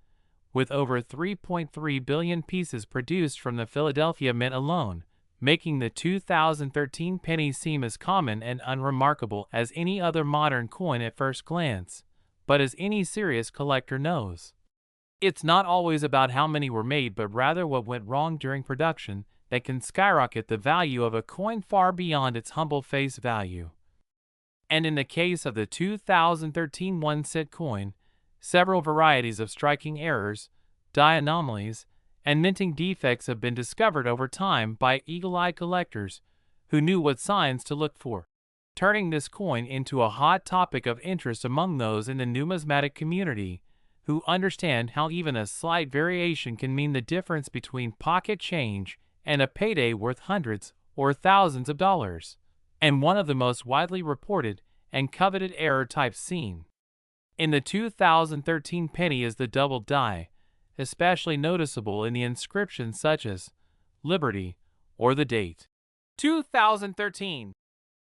With over 3.3 billion pieces produced from the Philadelphia mint alone, making the 2013 penny seem as common and unremarkable as any other modern coin at first glance. But as any serious collector knows, it's not always about how many were made, but rather what went wrong during production that can skyrocket the value of a coin far beyond its humble face value. And in the case of the 2013 1-cent coin, several varieties of striking errors, die anomalies, and minting defects have been discovered over time by eagle-eyed collectors who knew what signs to look for, turning this coin into a hot topic of interest among those in the numismatic community who understand how even a slight variation can mean the difference between pocket change and a payday worth hundreds or thousands of dollars, and one of the most widely reported and coveted error types seen in the 2013 penny is the double die, especially noticeable in the inscriptions such as Liberty or the date 2013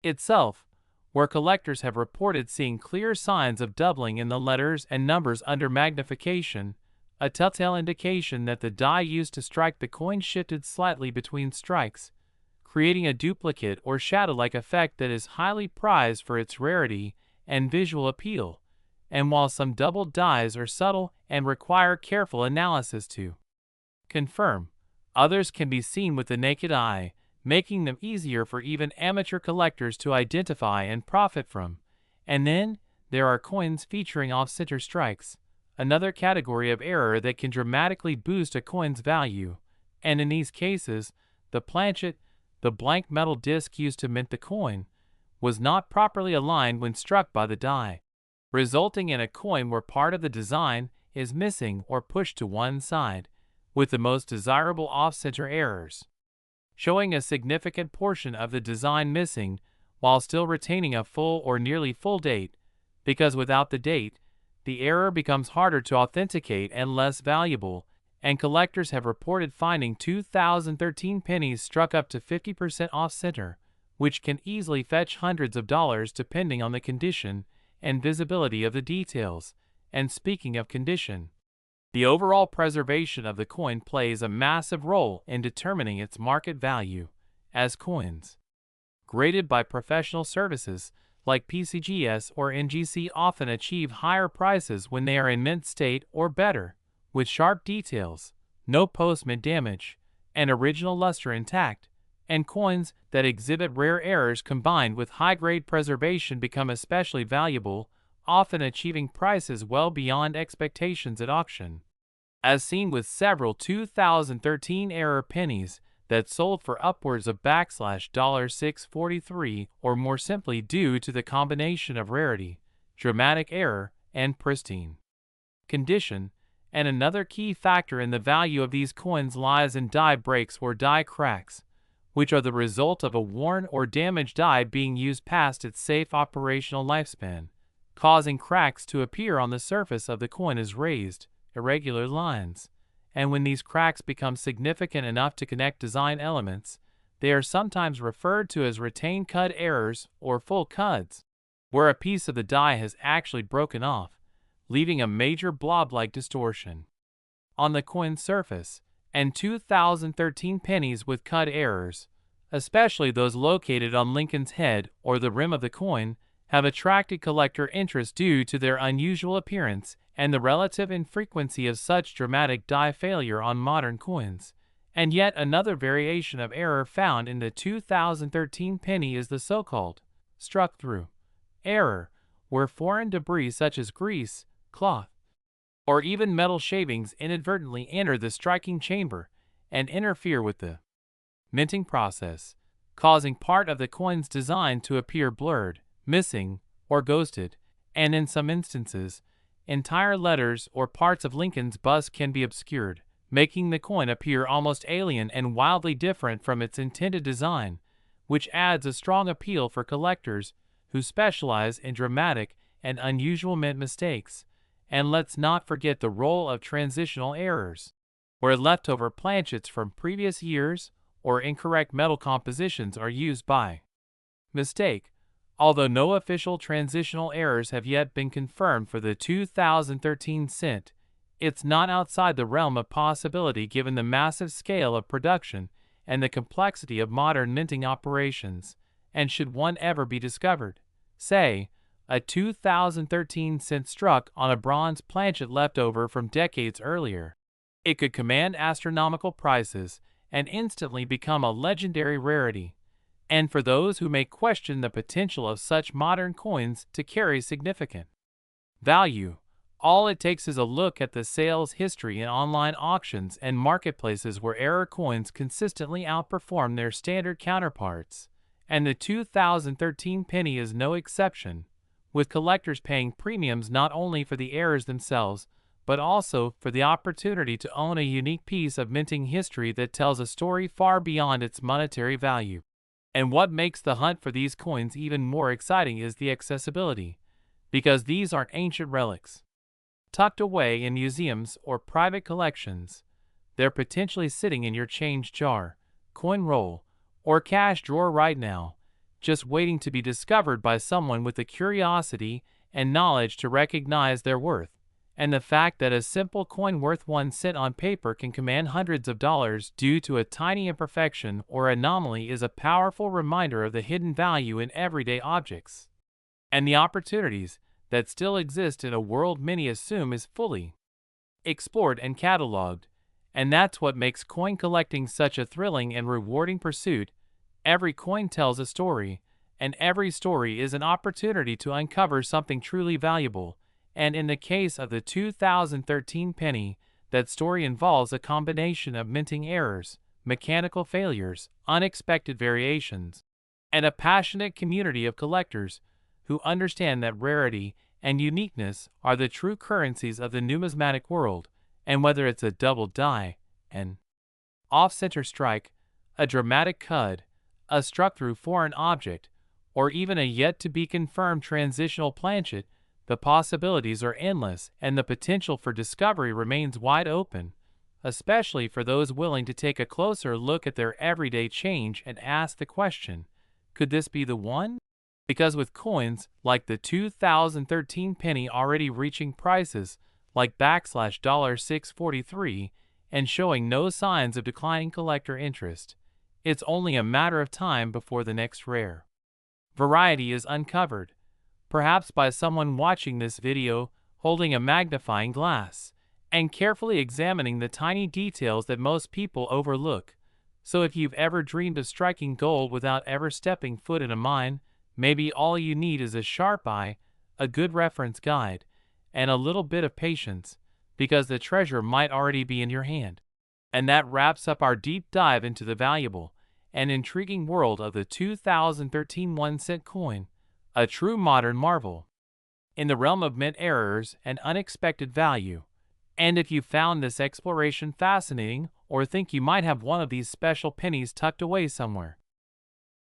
itself, where collectors have reported seeing clear signs of doubling in the letters and numbers under magnification, a telltale indication that the die used to strike the coin shifted slightly between strikes, creating a duplicate or shadow-like effect that is highly prized for its rarity and visual appeal. And while some doubled dies are subtle and require careful analysis to confirm, others can be seen with the naked eye, making them easier for even amateur collectors to identify and profit from. And then there are coins featuring off-center strikes, another category of error that can dramatically boost a coin's value. And in these cases, the planchet, the blank metal disc used to mint the coin, was not properly aligned when struck by the die, resulting in a coin where part of the design is missing or pushed to one side, with the most desirable off-center errors showing a significant portion of the design missing while still retaining a full or nearly full date, because without the date, the error becomes harder to authenticate and less valuable, and collectors have reported finding 2013 pennies struck up to 50% off-center, which can easily fetch hundreds of dollars depending on the condition and visibility of the details. And speaking of condition, the overall preservation of the coin plays a massive role in determining its market value, as coins graded by professional services like PCGS or NGC often achieve higher prices when they are in mint state or better, with sharp details, no post-mint damage, and original luster intact, and coins that exhibit rare errors combined with high-grade preservation become especially valuable, often achieving prices well beyond expectations at auction, as seen with several 2013 error pennies that sold for upwards of $643 or more simply due to the combination of rarity, dramatic error, and pristine condition. And another key factor in the value of these coins lies in die breaks or die cracks, which are the result of a worn or damaged die being used past its safe operational lifespan, causing cracks to appear on the surface of the coin as raised, irregular lines. And when these cracks become significant enough to connect design elements, they are sometimes referred to as retained cud errors or full cuds, where a piece of the die has actually broken off, leaving a major blob-like distortion on the coin's surface. And 2013 pennies with cud errors, especially those located on Lincoln's head or the rim of the coin, have attracted collector interest due to their unusual appearance and the relative infrequency of such dramatic die failure on modern coins. And yet another variation of error found in the 2013 penny is the so-called struck-through error, where foreign debris such as grease, cloth, or even metal shavings inadvertently enter the striking chamber and interfere with the minting process, causing part of the coin's design to appear blurred, missing, or ghosted, and in some instances, entire letters or parts of Lincoln's bust can be obscured, making the coin appear almost alien and wildly different from its intended design, which adds a strong appeal for collectors who specialize in dramatic and unusual mint mistakes. And let's not forget the role of transitional errors, where leftover planchets from previous years or incorrect metal compositions are used by mistake. Although no official transitional errors have yet been confirmed for the 2013 cent, it's not outside the realm of possibility given the massive scale of production and the complexity of modern minting operations, and should one ever be discovered, say, a 2013 cent struck on a bronze planchet left over from decades earlier, it could command astronomical prices and instantly become a legendary rarity. And for those who may question the potential of such modern coins to carry significant value, all it takes is a look at the sales history in online auctions and marketplaces where error coins consistently outperform their standard counterparts, and the 2013 penny is no exception, with collectors paying premiums not only for the errors themselves, but also for the opportunity to own a unique piece of minting history that tells a story far beyond its monetary value. And what makes the hunt for these coins even more exciting is the accessibility, because these aren't ancient relics tucked away in museums or private collections. They're potentially sitting in your change jar, coin roll, or cash drawer right now, just waiting to be discovered by someone with the curiosity and knowledge to recognize their worth. And the fact that a simple coin worth 1 cent on paper can command hundreds of dollars due to a tiny imperfection or anomaly is a powerful reminder of the hidden value in everyday objects, and the opportunities that still exist in a world many assume is fully explored and cataloged. And that's what makes coin collecting such a thrilling and rewarding pursuit. Every coin tells a story, and every story is an opportunity to uncover something truly valuable. And in the case of the 2013 penny, that story involves a combination of minting errors, mechanical failures, unexpected variations, and a passionate community of collectors who understand that rarity and uniqueness are the true currencies of the numismatic world. And whether it's a double die, an off-center strike, a dramatic cud, a struck-through foreign object, or even a yet-to-be-confirmed transitional planchet, the possibilities are endless and the potential for discovery remains wide open, especially for those willing to take a closer look at their everyday change and ask the question, could this be the one? Because with coins like the 2013 penny already reaching prices like $643 and showing no signs of declining collector interest, it's only a matter of time before the next rare variety is uncovered, perhaps by someone watching this video holding a magnifying glass and carefully examining the tiny details that most people overlook. So if you've ever dreamed of striking gold without ever stepping foot in a mine, maybe all you need is a sharp eye, a good reference guide, and a little bit of patience, because the treasure might already be in your hand. And that wraps up our deep dive into the valuable and intriguing world of the 2013 1-cent coin, a true modern marvel in the realm of mint errors and unexpected value. And if you found this exploration fascinating or think you might have one of these special pennies tucked away somewhere,